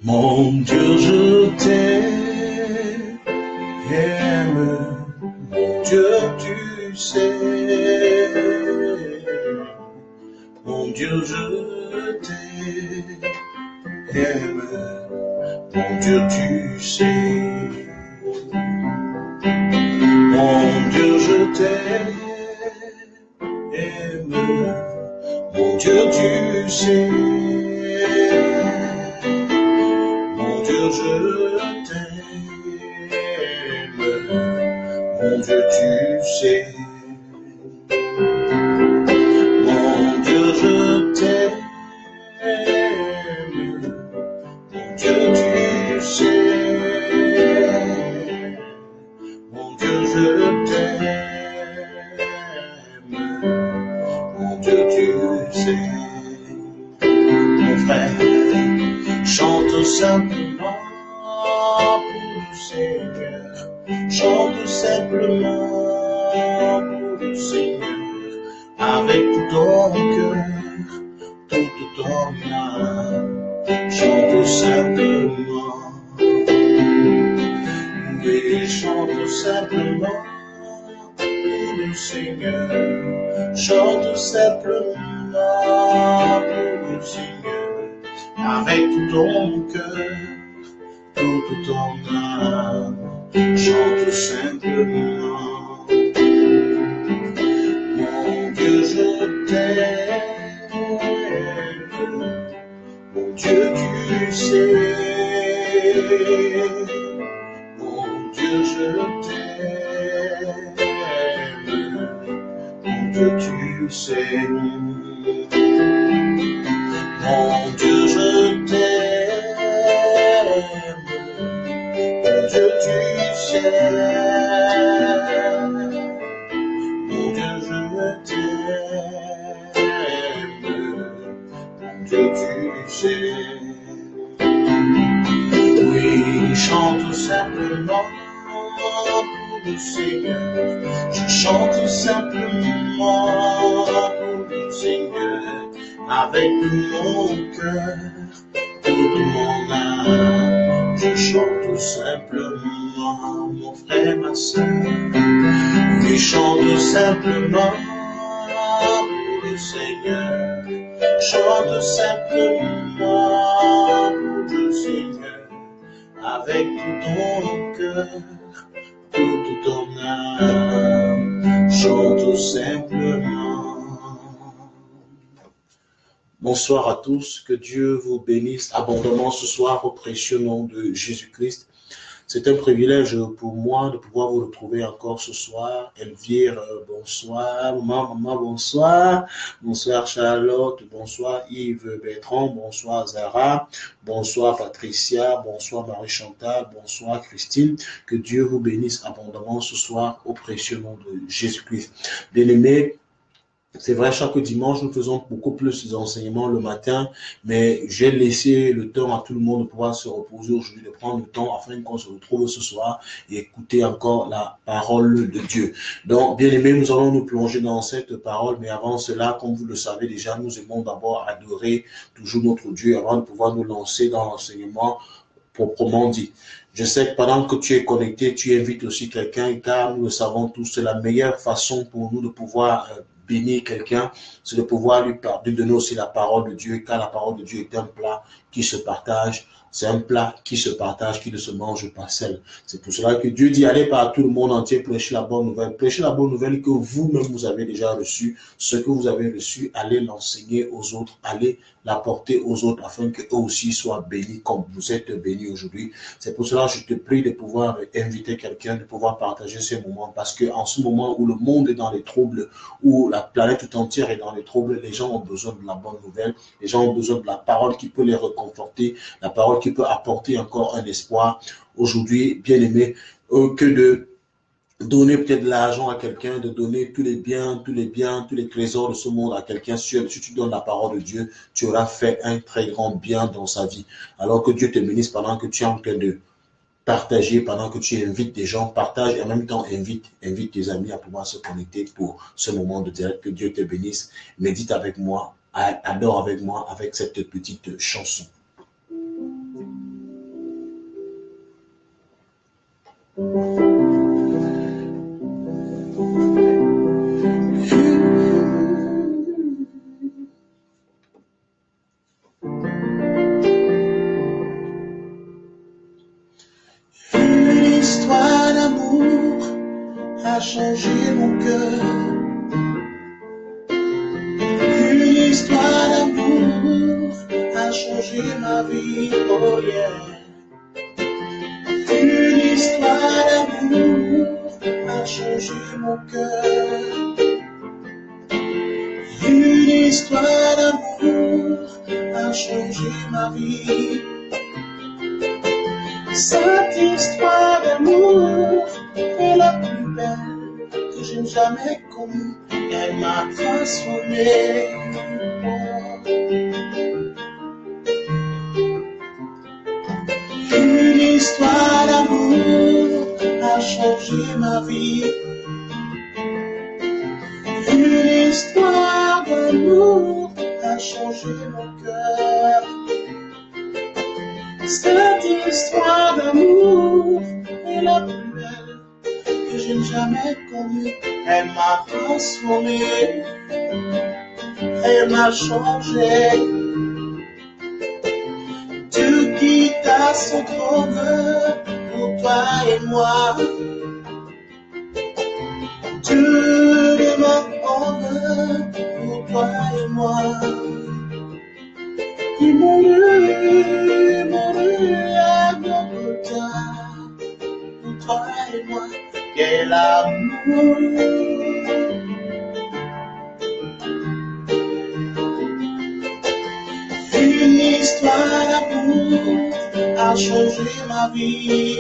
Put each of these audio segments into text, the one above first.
Mon Dieu, je t'aime. Mon Dieu, tu sais. Mon Dieu, je t'aime. Mon Dieu, tu sais. Mon Dieu, je t'aime. Mon Dieu, tu sais. Mon Dieu, je t'aime. Mon Dieu, tu sais. Mon Dieu, je t'aime. Mon Dieu, tu sais. Mon Dieu, je t'aime. Mon Dieu, tu sais. Mon frère, chante simplement pour le Seigneur. Chante simplement pour le Seigneur. Avec tout ton cœur, toute ton âme. Chante simplement. Oui, chante simplement pour le Seigneur. Chante simplement pour le Seigneur. Avec tout ton cœur, toute ton âme. Chante simplement. Mon Dieu, je t'aime. Mon Dieu, tu sais. Mon Dieu, je t'aime. Mon Dieu, tu sais. Mon Dieu, je t'aime. Mon Dieu, tu sais. Mon Dieu, je t'aime. Mon Dieu, tu sais. Oui, chante simplement pour le Seigneur. Je chante simplement pour le Seigneur. Avec tout mon cœur, toute mon âme. Je chante simplement, mon frère, ma soeur. Oui, chante simplement pour le Seigneur. Chante simplement pour le Seigneur. Avec tout ton cœur, toute ton âme. Chante simplement. Bonsoir à tous, que Dieu vous bénisse abondamment ce soir au précieux nom de Jésus-Christ. C'est un privilège pour moi de pouvoir vous retrouver encore ce soir. Elvire, bonsoir. Maman, bonsoir. Bonsoir Charlotte, bonsoir Yves Bertrand, bonsoir Zara, bonsoir Patricia, bonsoir Marie-Chantal, bonsoir Christine. Que Dieu vous bénisse abondamment ce soir au précieux nom de Jésus-Christ. Bien-aimés, c'est vrai, chaque dimanche, nous faisons beaucoup plus d'enseignements le matin, mais j'ai laissé le temps à tout le monde de pouvoir se reposer aujourd'hui, de prendre le temps afin qu'on se retrouve ce soir et écouter encore la parole de Dieu. Donc, bien aimés, nous allons nous plonger dans cette parole, mais avant cela, comme vous le savez déjà, nous aimons d'abord adorer toujours notre Dieu avant de pouvoir nous lancer dans l'enseignement proprement dit. Je sais que pendant que tu es connecté, tu invites aussi quelqu'un, car nous le savons tous, c'est la meilleure façon pour nous de pouvoir bénir quelqu'un, c'est de pouvoir lui donner aussi la parole de Dieu, car la parole de Dieu est un plat qui se partage. C'est un plat qui se partage, qui ne se mange pas seul. C'est pour cela que Dieu dit, allez par tout le monde entier, prêchez la bonne nouvelle. Prêchez la bonne nouvelle que vous-même vous avez déjà reçu. Ce que vous avez reçu, allez l'enseigner aux autres, allez l'apporter aux autres, afin qu'eux aussi soient bénis comme vous êtes bénis aujourd'hui. C'est pour cela que je te prie de pouvoir inviter quelqu'un, de pouvoir partager ces moments, parce qu'en ce moment où le monde est dans les troubles, où la planète tout entière est dans les troubles, les gens ont besoin de la bonne nouvelle, les gens ont besoin de la parole qui peut les réconforter, la parole qui peut apporter encore un espoir. Aujourd'hui, bien aimé, que de donner peut-être de l'argent à quelqu'un, de donner tous les biens, tous les trésors de ce monde à quelqu'un. Si tu donnes la parole de Dieu, tu auras fait un très grand bien dans sa vie. Alors que Dieu te bénisse pendant que tu es en train de partager, pendant que tu invites des gens, partage et en même temps invite tes amis à pouvoir se connecter pour ce moment de direct. Que Dieu te bénisse. Médite avec moi, adore avec moi avec cette petite chanson. changé mon cœur. Une histoire d'amour a changé ma vie, oh yeah. Une histoire d'amour a changé mon cœur. Une histoire d'amour a changé ma vie. Cette histoire d'amour est la plus belle que j'ai jamais connue. Elle m'a transformé. Une histoire d'amour a changé ma vie. Une histoire d'amour a changé mon cœur. Cette histoire d'amour est la plus belle que j'ai jamais connue. Elle m'a transformé, elle m'a changé. Dieu quitta son trône pour toi et moi. Dieu devint homme pour toi et moi. Il mourut à Golgotha pour toi et moi. Quel amour! Une histoire d'amour a changé ma vie.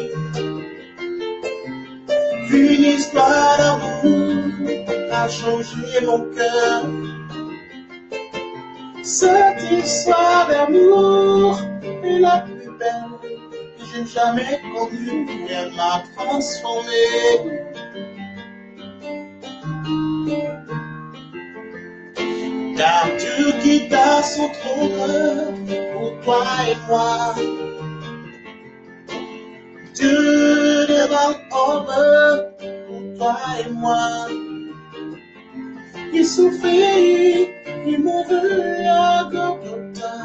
Une histoire d'amour a changé mon cœur. Cette histoire d'amour est la plus belle que j'ai jamais connue. Elle m'a transformé. Car Dieu quitta son trône pour toi et moi. Dieu devint homme pour toi et moi. Il souffrit, il mourut à Golgotha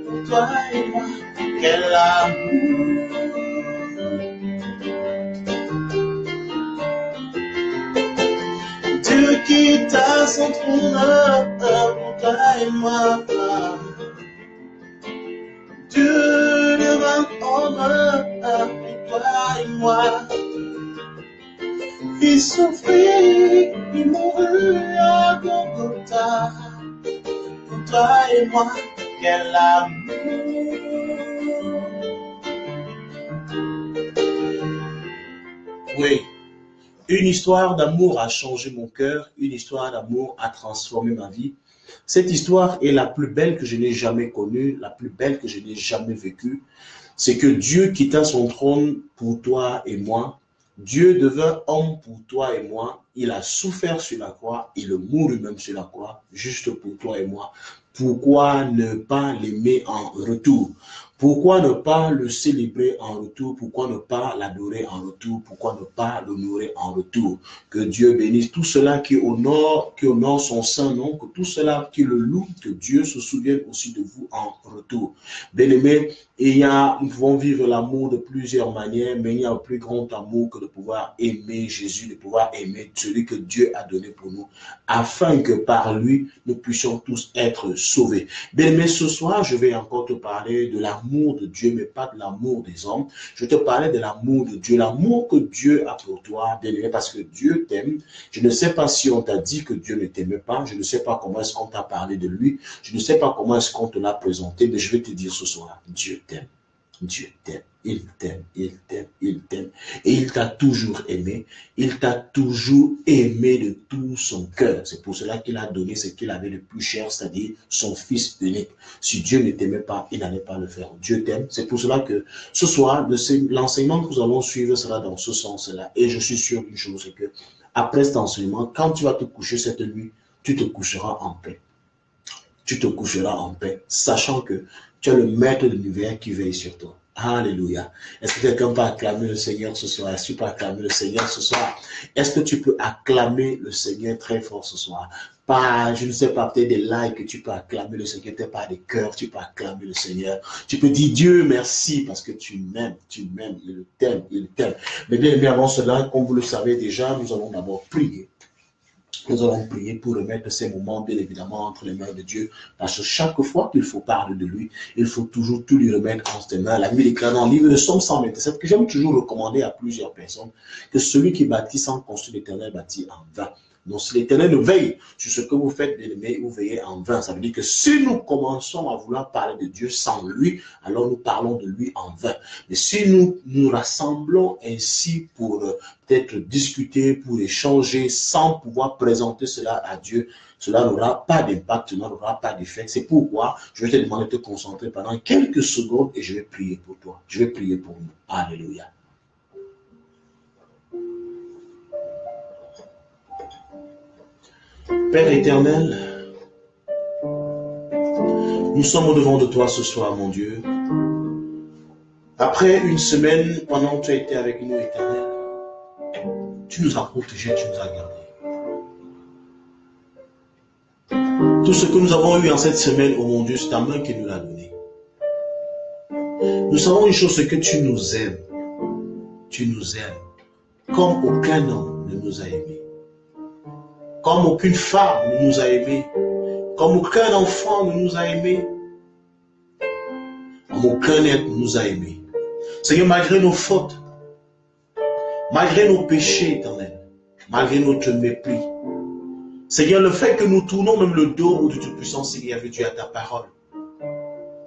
pour toi et moi. Quel amour! Dieu quitta son trône pour toi et moi. Dieu devint homme pour toi et moi. Il souffrit, il mourut à Golgotha pour toi et moi. Quel amour! Oui, une histoire d'amour a changé mon cœur, une histoire d'amour a transformé ma vie. Cette histoire est la plus belle que je n'ai jamais connue, la plus belle que je n'ai jamais vécue. C'est que Dieu quitta son trône pour toi et moi. Dieu devint homme pour toi et moi. Il a souffert sur la croix, il mourut même sur la croix, juste pour toi et moi. Pourquoi ne pas l'aimer en retour? Pourquoi ne pas le célébrer en retour? Pourquoi ne pas l'adorer en retour? Pourquoi ne pas l'honorer en retour? Que Dieu bénisse tout cela qui honore son saint nom, que tout cela qui le loue, que Dieu se souvienne aussi de vous en retour. Bien-aimés, nous pouvons vivre l'amour de plusieurs manières, mais il y a un plus grand amour que de pouvoir aimer Jésus, de pouvoir aimer celui que Dieu a donné pour nous, afin que par lui, nous puissions tous être sauvés. Bien-aimés, ce soir, je vais encore te parler de l'amour de Dieu, mais pas de l'amour des hommes. Je te parlais de l'amour de Dieu, l'amour que Dieu a pour toi, bien-aimé, parce que Dieu t'aime. Je ne sais pas si on t'a dit que Dieu ne t'aimait pas, je ne sais pas comment est-ce qu'on t'a parlé de lui, je ne sais pas comment est-ce qu'on te l'a présenté, mais je vais te dire ce soir, Dieu t'aime. Dieu t'aime, il t'aime, il t'aime, il t'aime. Et il t'a toujours aimé, il t'a toujours aimé de tout son cœur. C'est pour cela qu'il a donné ce qu'il avait de plus cher, c'est-à-dire son Fils unique. Si Dieu ne t'aimait pas, il n'allait pas le faire. Dieu t'aime. C'est pour cela que ce soir, l'enseignement que nous allons suivre sera dans ce sens-là. Et je suis sûr d'une chose, c'est que après cet enseignement, quand tu vas te coucher cette nuit, tu te coucheras en paix. Tu te coucheras en paix, sachant que tu as le maître de l'univers qui veille sur toi. Alléluia. Est-ce que quelqu'un peut acclamer le Seigneur ce soir? Est-ce que tu peux acclamer le Seigneur ce soir? Est-ce que tu peux acclamer le Seigneur très fort ce soir? Pas, je ne sais pas, peut-être des likes, tu peux acclamer le Seigneur, peut-être pas des cœurs, tu peux acclamer le Seigneur. Tu peux dire Dieu merci parce que tu m'aimes, il t'aime, il t'aime. Mais bien aimé, avant cela, comme vous le savez déjà, nous allons d'abord prier. Nous allons prier pour remettre ces moments, bien évidemment, entre les mains de Dieu. Parce que chaque fois qu'il faut parler de lui, il faut toujours tout lui remettre entre ses mains. La Bible déclare dans le livre de Somme 127, que j'aime toujours recommander à plusieurs personnes, que celui qui bâtit sans construire l'Éternel bâtit en vain. Donc, si l'Éternel veille sur ce que vous faites, bien aimé, vous veillez en vain. Ça veut dire que si nous commençons à vouloir parler de Dieu sans lui, alors nous parlons de lui en vain. Mais si nous nous rassemblons ainsi pour peut-être discuter, pour échanger, sans pouvoir présenter cela à Dieu, cela n'aura pas d'impact, cela n'aura pas d'effet. C'est pourquoi je vais te demander de te concentrer pendant quelques secondes et je vais prier pour toi. Je vais prier pour nous. Alléluia. Père éternel, nous sommes au-devant de toi ce soir, mon Dieu. Après une semaine, pendant que tu as été avec nous, éternel, tu nous as protégés, tu nous as gardés. Tout ce que nous avons eu en cette semaine, oh mon Dieu, c'est ta main qui nous l'a donné. Nous savons une chose, c'est que tu nous aimes. Tu nous aimes comme aucun homme ne nous a aimés. Comme aucune femme ne nous a aimés, comme aucun enfant ne nous a aimés, comme aucun être ne nous a aimés. Seigneur, malgré nos fautes, malgré nos péchés éternels, malgré notre mépris, Seigneur, le fait que nous tournons même le dos au Dieu Tout-Puissant, Seigneur, Dieu à ta parole,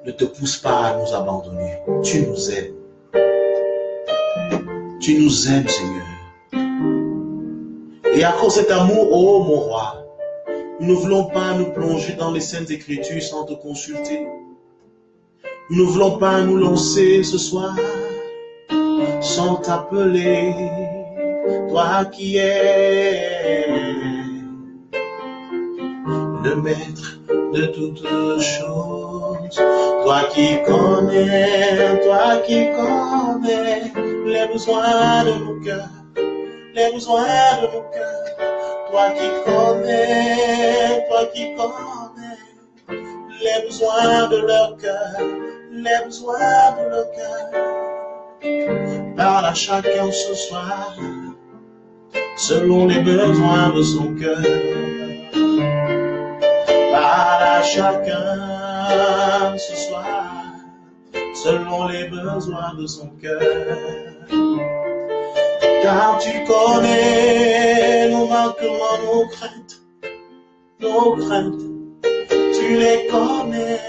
ne te pousse pas à nous abandonner. Tu nous aimes. Tu nous aimes, Seigneur. Et à cause de cet amour, oh mon roi, nous ne voulons pas nous plonger dans les Saintes Écritures sans te consulter. Nous ne voulons pas nous lancer ce soir sans t'appeler, toi qui es le maître de toutes choses, toi qui connais les besoins de nos cœurs. Les besoins de nos cœurs, toi qui connais les besoins de leur cœur, les besoins de leur cœur. Parle à chacun ce soir, selon les besoins de son cœur. Parle à chacun ce soir, selon les besoins de son cœur. Car tu connais nos manquements, nos craintes, tu les connais.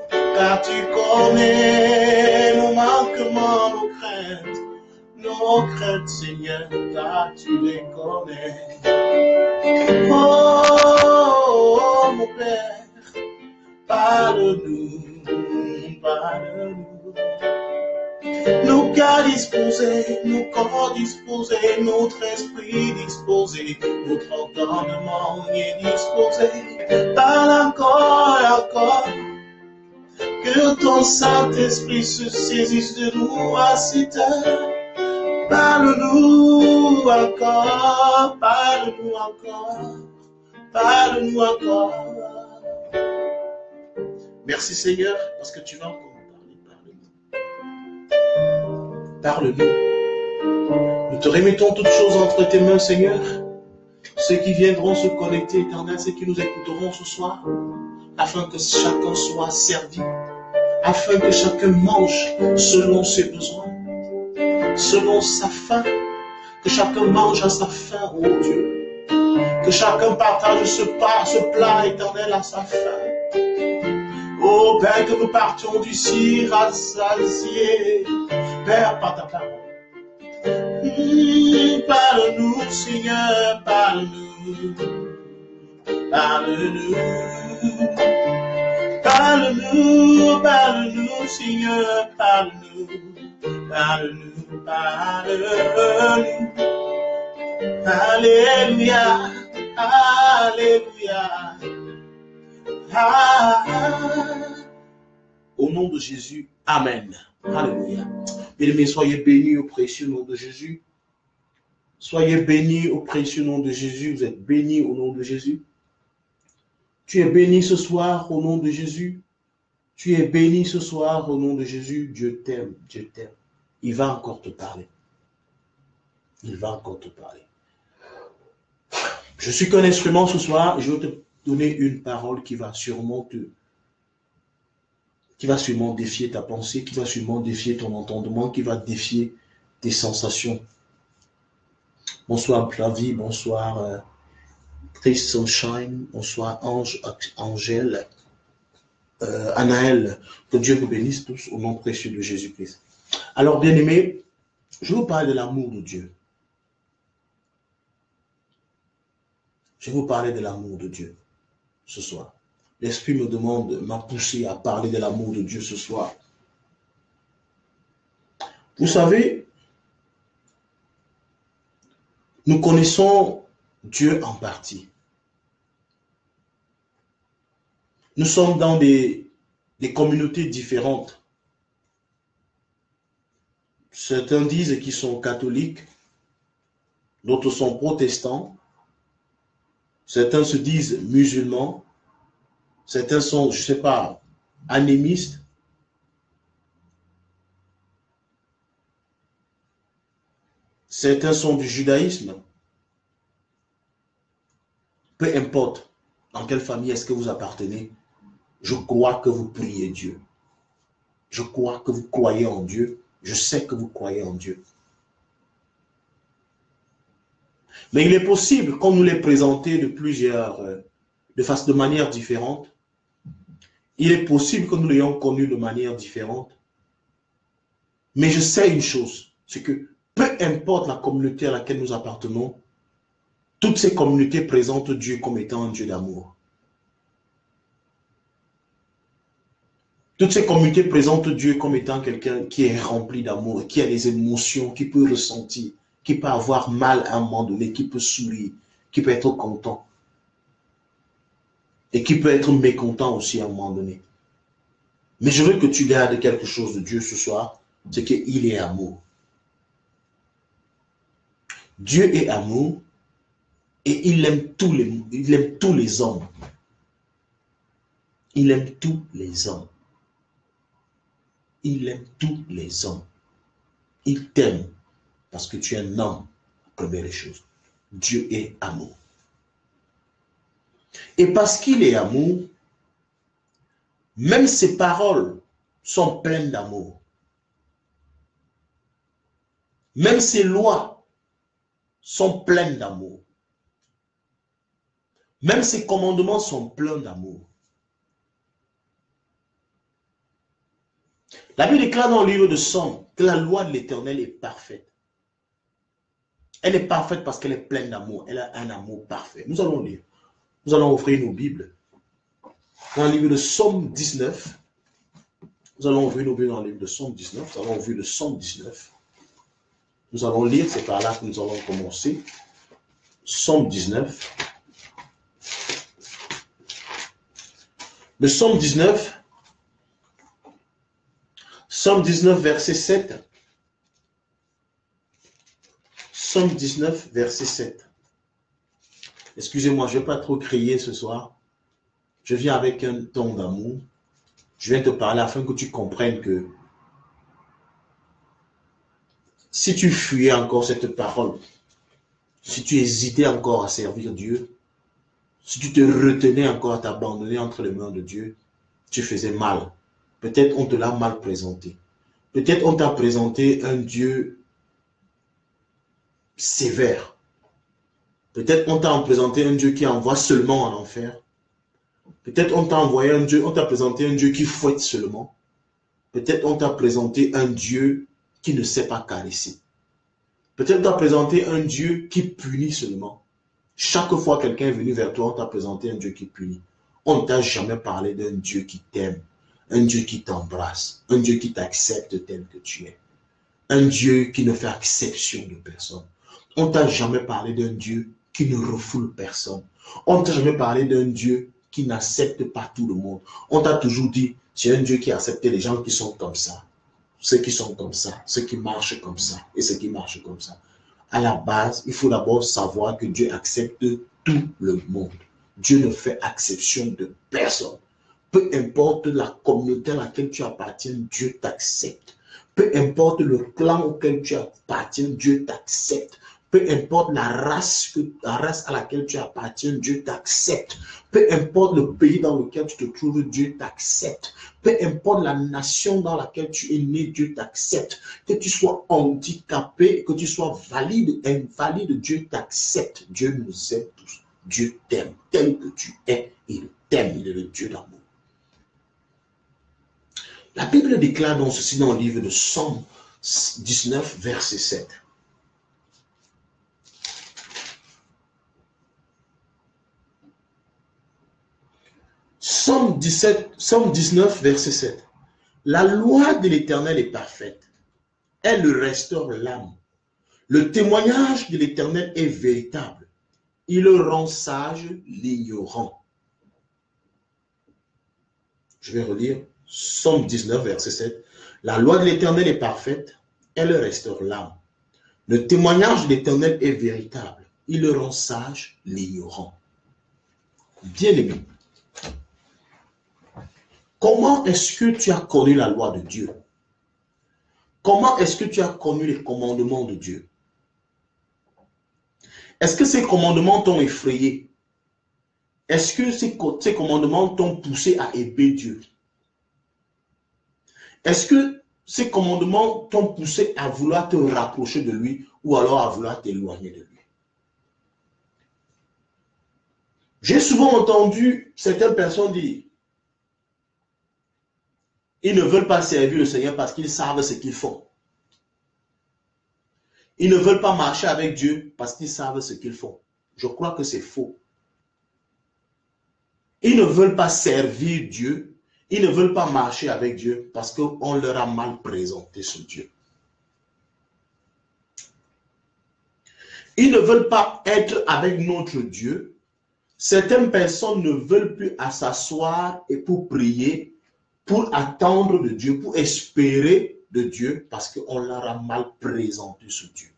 Car tu connais nos manquements, nos craintes, Seigneur, car tu les connais. Oh, mon Père, parle-nous. Nos cœurs disposés, nos corps disposés, notre esprit disposé, notre entendement est disposé. Parle encore et encore, que ton Saint-Esprit se saisisse de nous à cette heure. Parle-nous encore, parle-nous encore, parle-nous encore. Merci Seigneur, parce que tu vas encore. Parle-nous. Nous te remettons toutes choses entre tes mains, Seigneur. Ceux qui viendront se connecter, éternel, ceux qui nous écouteront ce soir, afin que chacun soit servi, afin que chacun mange selon ses besoins, selon sa faim, que chacun mange à sa faim, oh Dieu, que chacun partage ce plat éternel à sa faim. Oh Père, que nous partions d'ici rassasiés, Père, par ta parole. Parle-nous, Seigneur, parle-nous. Parle-nous. Parle-nous, parle-nous, Seigneur, parle-nous. Parle-nous, parle-nous. Alléluia, alléluia. Au nom de Jésus, Amen. Alléluia. Bien-aimés, soyez bénis au précieux nom de Jésus. Soyez bénis au précieux nom de Jésus. Vous êtes bénis au nom de Jésus. Tu es béni ce soir au nom de Jésus. Tu es béni ce soir au nom de Jésus. Dieu t'aime, Dieu t'aime. Il va encore te parler. Il va encore te parler. Je suis qu'un instrument ce soir et je vais te donner une parole qui va sûrement défier ta pensée, qui va sûrement défier ton entendement, qui va défier tes sensations. Bonsoir Flavie, bonsoir Chris Sunshine, bonsoir Angèle, Anaël, que Dieu vous bénisse tous au nom précieux de Jésus-Christ. Alors bien aimés, je vous parle de l'amour de Dieu. Je vais vous parler de l'amour de Dieu ce soir. L'Esprit m'a poussé à parler de l'amour de Dieu ce soir. Vous savez, nous connaissons Dieu en partie. Nous sommes dans des communautés différentes. Certains disent qu'ils sont catholiques, d'autres sont protestants, certains se disent musulmans, certains sont, je ne sais pas, animistes. Certains sont du judaïsme. Peu importe dans quelle famille est-ce que vous appartenez, je crois que vous priez Dieu. Je crois que vous croyez en Dieu. Je sais que vous croyez en Dieu. Mais il est possible qu'on nous l'ait présenté de manière différente. Il est possible que nous l'ayons connu de manière différente. Mais je sais une chose, c'est que peu importe la communauté à laquelle nous appartenons, toutes ces communautés présentent Dieu comme étant un Dieu d'amour. Toutes ces communautés présentent Dieu comme étant quelqu'un qui est rempli d'amour, qui a des émotions, qui peut ressentir, qui peut avoir mal à un moment donné, qui peut sourire, qui peut être content. Et qui peut être mécontent aussi à un moment donné. Mais je veux que tu gardes quelque chose de Dieu ce soir, c'est qu'il est amour. Dieu est amour et il aime tous les hommes. Il aime tous les hommes. Il aime tous les hommes. Il t'aime parce que tu es un homme, première des choses. Dieu est amour. Et parce qu'il est amour, même ses paroles sont pleines d'amour. Même ses lois sont pleines d'amour. Même ses commandements sont pleins d'amour. La Bible déclare dans le livre de Somme que la loi de l'Éternel est parfaite. Elle est parfaite parce qu'elle est pleine d'amour. Elle a un amour parfait. Nous allons lire. Nous allons ouvrir nos Bibles. Dans le livre de Somme 19. Nous allons ouvrir nos Bibles dans le livre de Somme 19. Nous allons ouvrir le Somme 19. Nous allons lire, c'est par là que nous allons commencer. Somme 19. Le Somme 19. Somme 19, verset 7. Somme 19, verset 7. Excusez-moi, je ne vais pas trop crier ce soir. Je viens avec un ton d'amour. Je viens te parler afin que tu comprennes que si tu fuyais encore cette parole, si tu hésitais encore à servir Dieu, si tu te retenais encore à t'abandonner entre les mains de Dieu, tu faisais mal. Peut-être on te l'a mal présenté. Peut-être on t'a présenté un Dieu sévère. Peut-être on t'a présenté un Dieu qui envoie seulement en enfer. Peut-être on t'a envoyé un Dieu, on t'a présenté un Dieu qui fouette seulement. Peut-être on t'a présenté un Dieu qui ne sait pas caresser. Peut-être on t'a présenté un Dieu qui punit seulement. Chaque fois que quelqu'un est venu vers toi, on t'a présenté un Dieu qui punit. On ne t'a jamais parlé d'un Dieu qui t'aime, un Dieu qui t'embrasse, un Dieu qui t'accepte tel que tu es. Un Dieu qui ne fait exception de personne. On ne t'a jamais parlé d'un Dieu qui ne refoule personne. On ne t'a jamais parlé d'un Dieu qui n'accepte pas tout le monde. On t'a toujours dit, C'est un Dieu qui accepte les gens qui sont comme ça, ceux qui sont comme ça, ceux qui marchent comme ça et ceux qui marchent comme ça. À la base, il faut d'abord savoir que Dieu accepte tout le monde. Dieu ne fait exception de personne. Peu importe la communauté à laquelle tu appartiens, Dieu t'accepte. Peu importe le clan auquel tu appartiens, Dieu t'accepte. Peu importe la race à laquelle tu appartiens, Dieu t'accepte. Peu importe le pays dans lequel tu te trouves, Dieu t'accepte. Peu importe la nation dans laquelle tu es né, Dieu t'accepte. Que tu sois handicapé, que tu sois valide, invalide, Dieu t'accepte. Dieu nous aime tous. Dieu t'aime tel que tu es. Il t'aime. Il est le Dieu d'amour. La Bible déclare donc ceci dans le livre de Somme 19, verset 7. Somme 19, verset 7. La loi de l'Éternel est parfaite. Elle restaure l'âme. Le témoignage de l'Éternel est véritable. Il rend sage l'ignorant. Je vais relire Somme 19, verset 7. La loi de l'Éternel est parfaite. Elle restaure l'âme. Le témoignage de l'Éternel est véritable. Il rend sage l'ignorant. Bien-aimé, comment est-ce que tu as connu la loi de Dieu? Comment est-ce que tu as connu les commandements de Dieu? Est-ce que ces commandements t'ont effrayé? Est-ce que ces commandements t'ont poussé à aimer Dieu? Est-ce que ces commandements t'ont poussé à vouloir te rapprocher de lui ou alors à vouloir t'éloigner de lui? J'ai souvent entendu certaines personnes dire, ils ne veulent pas servir le Seigneur parce qu'ils savent ce qu'ils font. Ils ne veulent pas marcher avec Dieu parce qu'ils savent ce qu'ils font. Je crois que c'est faux. Ils ne veulent pas servir Dieu. Ils ne veulent pas marcher avec Dieu parce qu'on leur a mal présenté ce Dieu. Ils ne veulent pas être avec notre Dieu. Certaines personnes ne veulent plus s'asseoir et pour prier, pour attendre de Dieu, pour espérer de Dieu parce qu'on leur a mal présenté ce Dieu.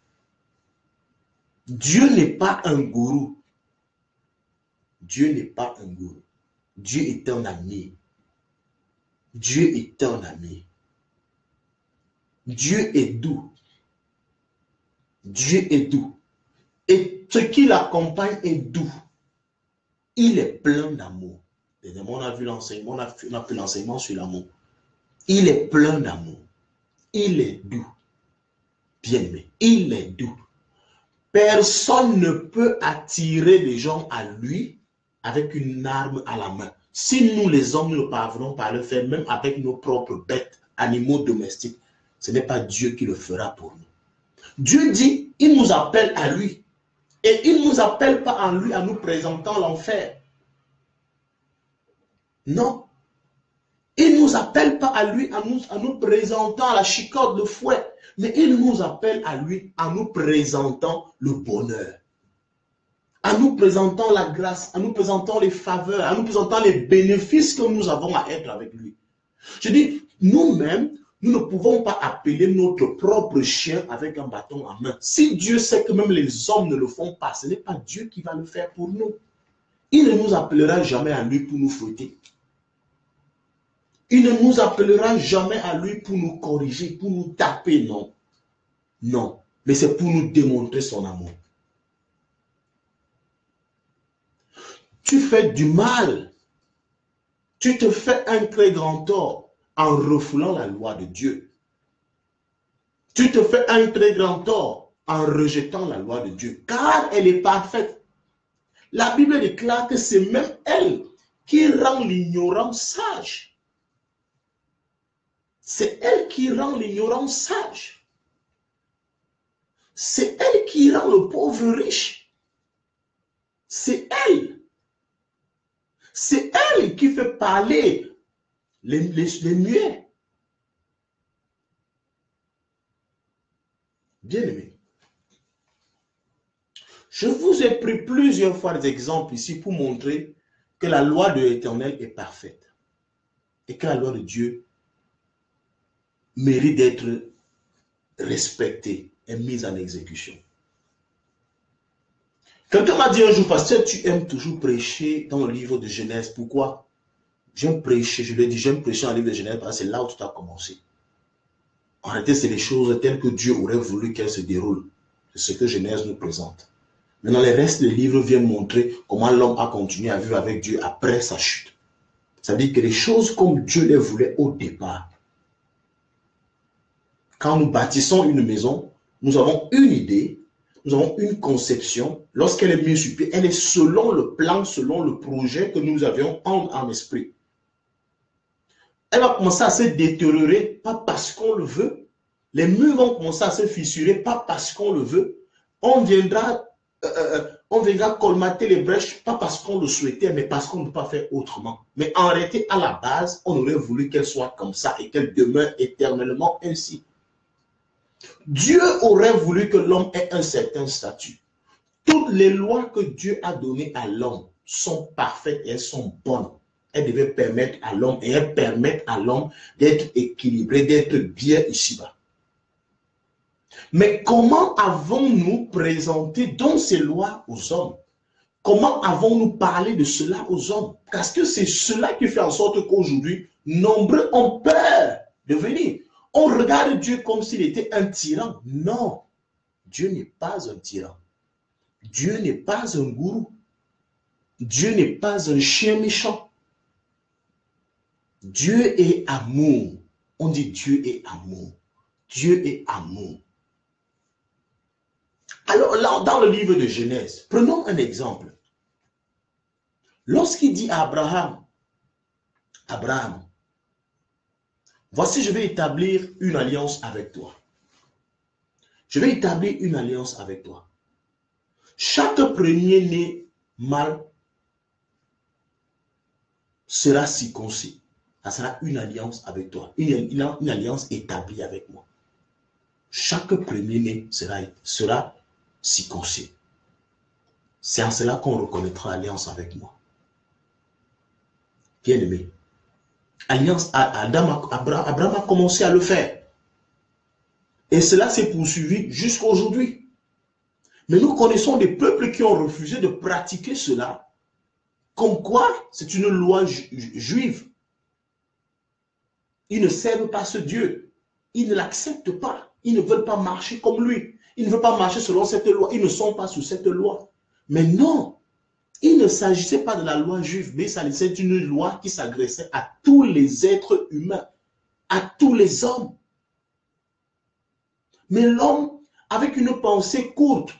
Dieu n'est pas un gourou. Dieu n'est pas un gourou. Dieu est un ami. Dieu est un ami. Dieu est doux. Dieu est doux. Et ce qui l'accompagne est doux. Il est plein d'amour. On a vu l'enseignement, on a fait l'enseignement sur l'amour. Il est plein d'amour. Il est doux. Bien-aimé, il est doux. Personne ne peut attirer les gens à lui avec une arme à la main. Si nous, les hommes, nous ne parvenons pas à le faire, même avec nos propres bêtes, animaux domestiques, ce n'est pas Dieu qui le fera pour nous. Dieu dit, il nous appelle à lui. Et il ne nous appelle pas à lui en nous présentant l'enfer. Non. Il ne nous appelle pas à lui en nous présentant la chicotte de fouet. Mais il nous appelle à lui en nous présentant le bonheur. En nous présentant la grâce, en nous présentant les faveurs, en nous présentant les bénéfices que nous avons à être avec lui. Je dis, nous-mêmes, nous ne pouvons pas appeler notre propre chien avec un bâton en main. Si Dieu sait que même les hommes ne le font pas, ce n'est pas Dieu qui va le faire pour nous. Il ne nous appellera jamais à lui pour nous fouetter. Il ne nous appellera jamais à lui pour nous corriger, pour nous taper, non. Non, mais c'est pour nous démontrer son amour. Tu fais du mal. Tu te fais un très grand tort en refoulant la loi de Dieu. Tu te fais un très grand tort en rejetant la loi de Dieu, car elle est parfaite. La Bible déclare que c'est même elle qui rend l'ignorant sage. C'est elle qui rend l'ignorant sage. C'est elle qui rend le pauvre riche. C'est elle. C'est elle qui fait parler les muets. Bien-aimé, je vous ai pris plusieurs fois des exemples ici pour montrer que la loi de l'Éternel est parfaite. et que la loi de Dieu mérite d'être respectée et mise en exécution. Quelqu'un m'a dit un jour, pasteur, tu aimes toujours prêcher dans le livre de Genèse. Pourquoi? J'aime prêcher, je lui ai dit, j'aime prêcher dans le livre de Genèse parce que c'est là où tout a commencé. En réalité, c'est les choses telles que Dieu aurait voulu qu'elles se déroulent. C'est ce que Genèse nous présente. Maintenant, les restes des livres viennent montrer comment l'homme a continué à vivre avec Dieu après sa chute. Ça veut dire que les choses comme Dieu les voulait au départ. Quand nous bâtissons une maison, nous avons une idée, nous avons une conception. Lorsqu'elle est mise sur pied, elle est selon le plan, selon le projet que nous avions en esprit. Elle va commencer à se détériorer, pas parce qu'on le veut. Les murs vont commencer à se fissurer, pas parce qu'on le veut. On viendra colmater les brèches, pas parce qu'on le souhaitait, mais parce qu'on ne peut pas faire autrement. Mais en réalité, à la base, on aurait voulu qu'elle soit comme ça et qu'elle demeure éternellement ainsi. Dieu aurait voulu que l'homme ait un certain statut. Toutes les lois que Dieu a données à l'homme sont parfaites et elles sont bonnes. Elles devaient permettre à l'homme et elles permettent à l'homme d'être équilibré, d'être bien ici-bas. Mais comment avons-nous présenté donc ces lois aux hommes? Comment avons-nous parlé de cela aux hommes? Parce que c'est cela qui fait en sorte qu'aujourd'hui, nombreux ont peur de venir. On regarde Dieu comme s'il était un tyran. Non, Dieu n'est pas un tyran. Dieu n'est pas un gourou. Dieu n'est pas un chien méchant. Dieu est amour. On dit Dieu est amour. Dieu est amour. Alors là, dans le livre de Genèse, prenons un exemple. Lorsqu'il dit à Abraham, voici, je vais établir une alliance avec toi. Je vais établir une alliance avec toi. Chaque premier-né mâle sera circoncis. Ça sera une alliance avec toi. Une alliance établie avec moi. Chaque premier-né sera circoncis. C'est en cela qu'on reconnaîtra l'alliance avec moi. Bien-aimé. Abraham a commencé à le faire. Et cela s'est poursuivi jusqu'à aujourd'hui. Mais nous connaissons des peuples qui ont refusé de pratiquer cela. Comme quoi, c'est une loi juive. Ils ne servent pas ce Dieu. Ils ne l'acceptent pas. Ils ne veulent pas marcher comme lui. Ils ne veulent pas marcher selon cette loi. Ils ne sont pas sous cette loi. Mais non, il ne s'agissait pas de la loi juive, mais il s'agissait d'une loi qui s'adressait à tous les êtres humains, à tous les hommes. Mais l'homme, avec une pensée courte,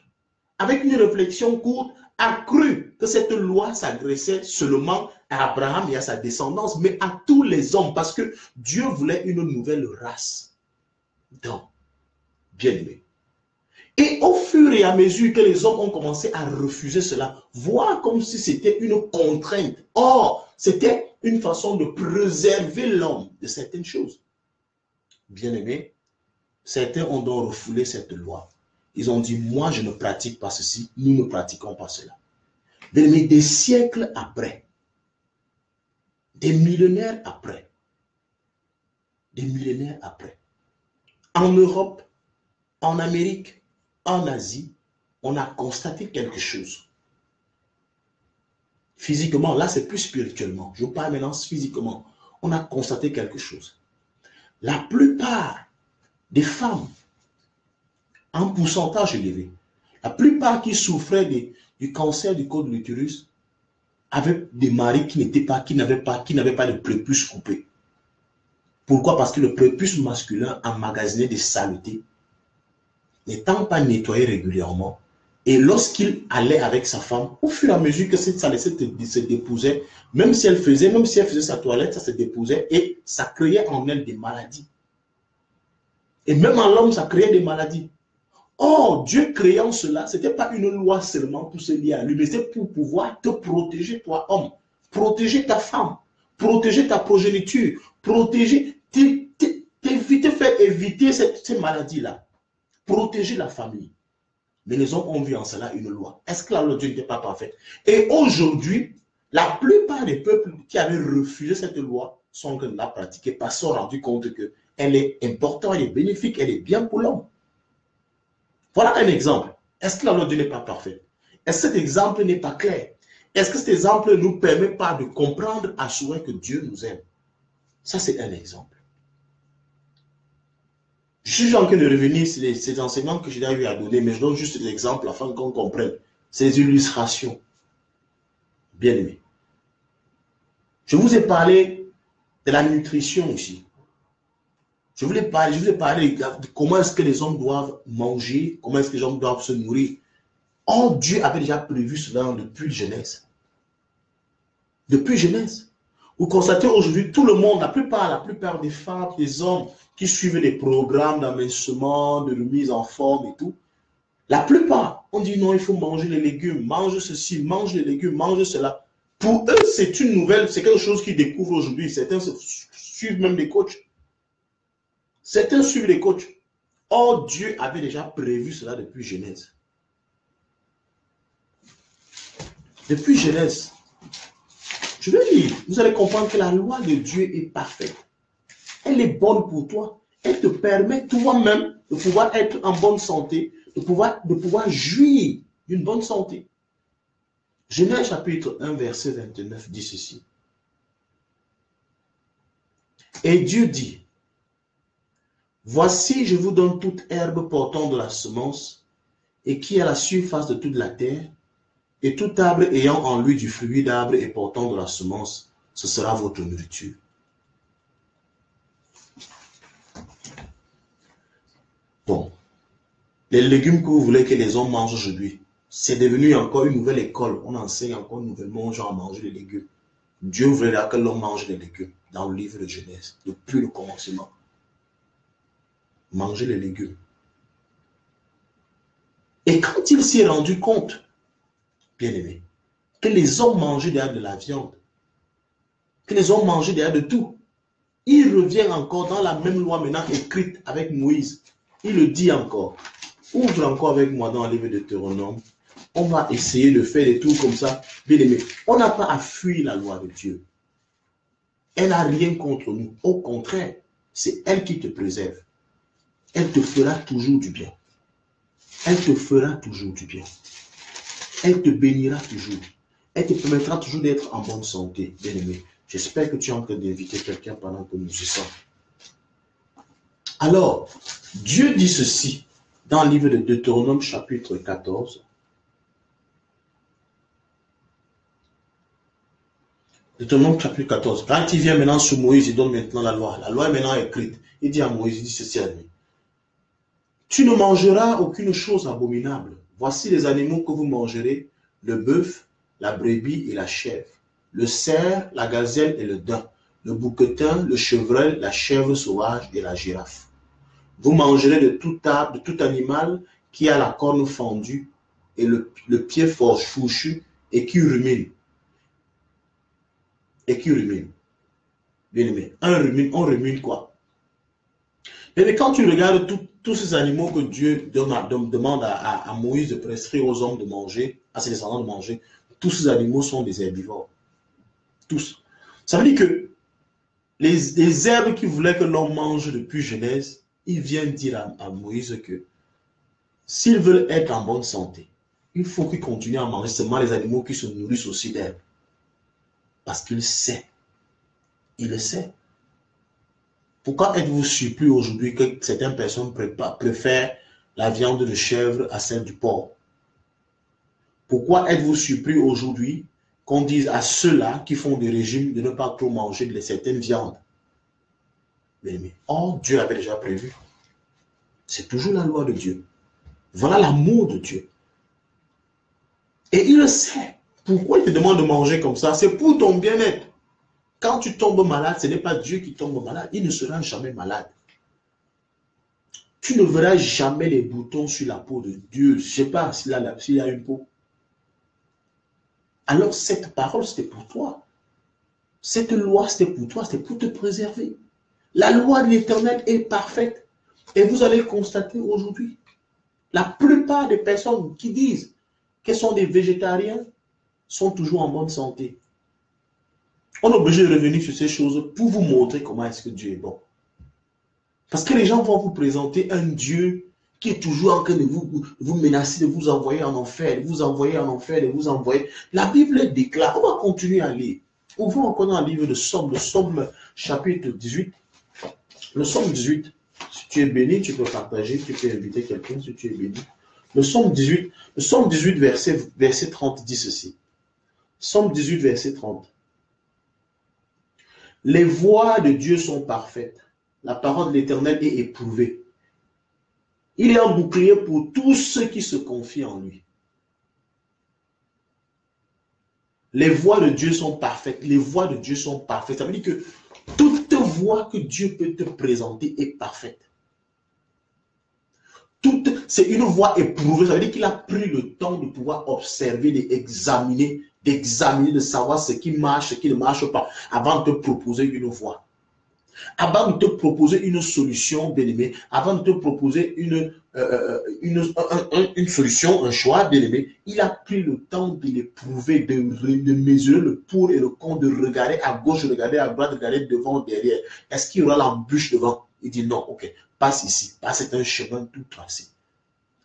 avec une réflexion courte, a cru que cette loi s'adressait seulement à Abraham et à sa descendance, mais à tous les hommes, parce que Dieu voulait une nouvelle race d'hommes. Bien-aimés. Et au fur et à mesure que les hommes ont commencé à refuser cela, voir comme si c'était une contrainte. Or, c'était une façon de préserver l'homme de certaines choses. Bien-aimés, certains ont donc refoulé cette loi. Ils ont dit, moi je ne pratique pas ceci, nous ne pratiquons pas cela. Mais des siècles après, des millénaires après, en Europe, en Amérique, en Asie, on a constaté quelque chose. Physiquement, là c'est plus spirituellement. Je parle maintenant physiquement. On a constaté quelque chose. La plupart des femmes, en pourcentage élevé, la plupart qui souffraient du cancer du col de l'utérus avaient des maris qui n'avaient pas de prépuce coupé. Pourquoi? Parce que le prépuce masculin emmagasinait des saletés, n'étant pas nettoyé régulièrement. Et lorsqu'il allait avec sa femme, au fur et à mesure que cette saleté se déposait, même si elle faisait sa toilette, ça se déposait et ça créait en elle des maladies. Et même en l'homme, ça créait des maladies. Or, Dieu créant cela, ce n'était pas une loi seulement pour se lier à lui, mais c'est pour pouvoir te protéger, toi, homme, protéger ta femme, protéger ta progéniture, protéger, faire éviter ces maladies-là, protéger la famille. Mais les hommes ont vu en cela une loi. Est-ce que la loi de Dieu n'était pas parfaite? Et aujourd'hui, la plupart des peuples qui avaient refusé cette loi sont en train de la pratiquer parce qu'ils se sont rendus compte qu'elle est importante, elle est bénéfique, elle est bien pour l'homme. Voilà un exemple. Est-ce que la loi de Dieu n'est pas parfaite? Est-ce que cet exemple n'est pas clair? Est-ce que cet exemple ne nous permet pas de comprendre à souhait que Dieu nous aime? Ça, c'est un exemple. Je suis en train de revenir sur ces enseignements que j'ai eu à donner, mais je donne juste des exemples afin qu'on comprenne. Ces illustrations. Bien aimé. Je vous ai parlé de la nutrition aussi. Je vous ai parlé de comment est-ce que les hommes doivent manger, comment est-ce que les hommes doivent se nourrir. Or, Dieu avait déjà prévu cela depuis Genèse. Depuis Genèse. Vous constatez aujourd'hui, tout le monde, la plupart des femmes, des hommes qui suivent des programmes d'amincement, de remise en forme et tout, la plupart, on dit non, il faut manger les légumes, mange ceci, mange les légumes, mange cela. Pour eux, c'est une nouvelle, c'est quelque chose qu'ils découvrent aujourd'hui. Certains suivent même des coachs. Certains suivent les coachs. Or, Dieu avait déjà prévu cela depuis Genèse. Depuis Genèse. Je vais lire. Vous allez comprendre que la loi de Dieu est parfaite. Elle est bonne pour toi. Elle te permet toi-même de pouvoir être en bonne santé, de pouvoir jouir d'une bonne santé. Genèse chapitre 1, verset 29 dit ceci. Et Dieu dit, voici, je vous donne toute herbe portant de la semence et qui est à la surface de toute la terre, et tout arbre ayant en lui du fruit d'arbre et portant de la semence, ce sera votre nourriture. Bon, les légumes que vous voulez que les hommes mangent aujourd'hui, c'est devenu encore une nouvelle école. On enseigne encore nouvellement aux gens à manger les légumes. Dieu voulait que l'homme mange les légumes dans le livre de Genèse, depuis le commencement. Manger les légumes. Et quand il s'est rendu compte, bien aimé, que les hommes mangeaient derrière de la viande, que les hommes mangeaient derrière de tout, il revient encore dans la même loi maintenant écrite avec Moïse. Il le dit encore. Ouvre encore avec moi dans le livre de Deutéronome. On va essayer de faire des trucs comme ça. Bien aimé, on n'a pas à fuir la loi de Dieu. Elle n'a rien contre nous. Au contraire, c'est elle qui te préserve. Elle te fera toujours du bien. Elle te fera toujours du bien. Elle te bénira toujours. Elle te permettra toujours d'être en bonne santé, bien aimé. J'espère que tu es en train d'inviter quelqu'un pendant que nous y sommes. Alors, Dieu dit ceci dans le livre de Deutéronome chapitre 14. Deutéronome chapitre 14. Quand il vient maintenant sous Moïse, il donne maintenant la loi. La loi est maintenant écrite. Il dit à Moïse, il dit ceci à lui. Tu ne mangeras aucune chose abominable. Voici les animaux que vous mangerez, le bœuf, la brebis et la chèvre, le cerf, la gazelle et le daim, le bouquetin, le chevreuil, la chèvre sauvage et la girafe. Vous mangerez de tout arbre, de tout animal qui a la corne fendue et le pied fourchu et qui rumine. Et qui rumine. Bien aimé, on rumine quoi? Mais quand tu regardes tous ces animaux que Dieu demande à Moïse de prescrire aux hommes de manger, à ses descendants de manger, tous ces animaux sont des herbivores. Tous. Ça veut dire que les herbes qu'il voulait que l'homme mange depuis Genèse, il vient dire à Moïse que s'ils veulent être en bonne santé, il faut qu'ils continuent à manger seulement les animaux qui se nourrissent aussi d'herbes. Parce qu'il sait. Il le sait. Pourquoi êtes-vous surpris aujourd'hui que certaines personnes préfèrent la viande de chèvre à celle du porc? Pourquoi êtes-vous surpris aujourd'hui qu'on dise à ceux-là qui font des régimes de ne pas trop manger de certaines viandes? Mais or, Dieu avait déjà prévu. C'est toujours la loi de Dieu. Voilà l'amour de Dieu. Et il le sait. Pourquoi il te demande de manger comme ça? C'est pour ton bien-être. Quand tu tombes malade, ce n'est pas Dieu qui tombe malade. Il ne sera jamais malade. Tu ne verras jamais les boutons sur la peau de Dieu. Je ne sais pas s'il a une peau. Alors cette parole, c'était pour toi. Cette loi, c'était pour toi. C'était pour te préserver. La loi de l'Éternel est parfaite. Et vous allez constater aujourd'hui, la plupart des personnes qui disent qu'elles sont des végétariens sont toujours en bonne santé. On est obligé de revenir sur ces choses pour vous montrer comment est-ce que Dieu est bon. Parce que les gens vont vous présenter un Dieu qui est toujours en train de vous menacer, de vous envoyer en enfer, de vous envoyer en enfer, de vous envoyer. La Bible déclare, on va continuer à lire. Ouvrons encore dans le livre de Somme, le Somme chapitre 18. Le Somme 18, si tu es béni, tu peux partager, tu peux inviter quelqu'un si tu es béni. Le Somme 18 verset 30 dit ceci. Somme 18, verset 30. Les voies de Dieu sont parfaites. La parole de l'Éternel est éprouvée. Il est un bouclier pour tous ceux qui se confient en lui. Les voies de Dieu sont parfaites. Les voies de Dieu sont parfaites. Ça veut dire que toute voie que Dieu peut te présenter est parfaite. C'est une voie éprouvée. Ça veut dire qu'il a pris le temps de pouvoir observer, d'examiner, de savoir ce qui marche, ce qui ne marche pas, avant de te proposer une voie. Avant de te proposer une solution, bien-aimé, avant de te proposer une solution, un choix, bien-aimé, il a pris le temps de l'éprouver, de mesurer le pour et le contre, de regarder à gauche, regarder à droite, regarder devant, derrière. Est-ce qu'il y aura l'embûche devant? Il dit non, ok, passe ici, passe, c'est un chemin tout tracé.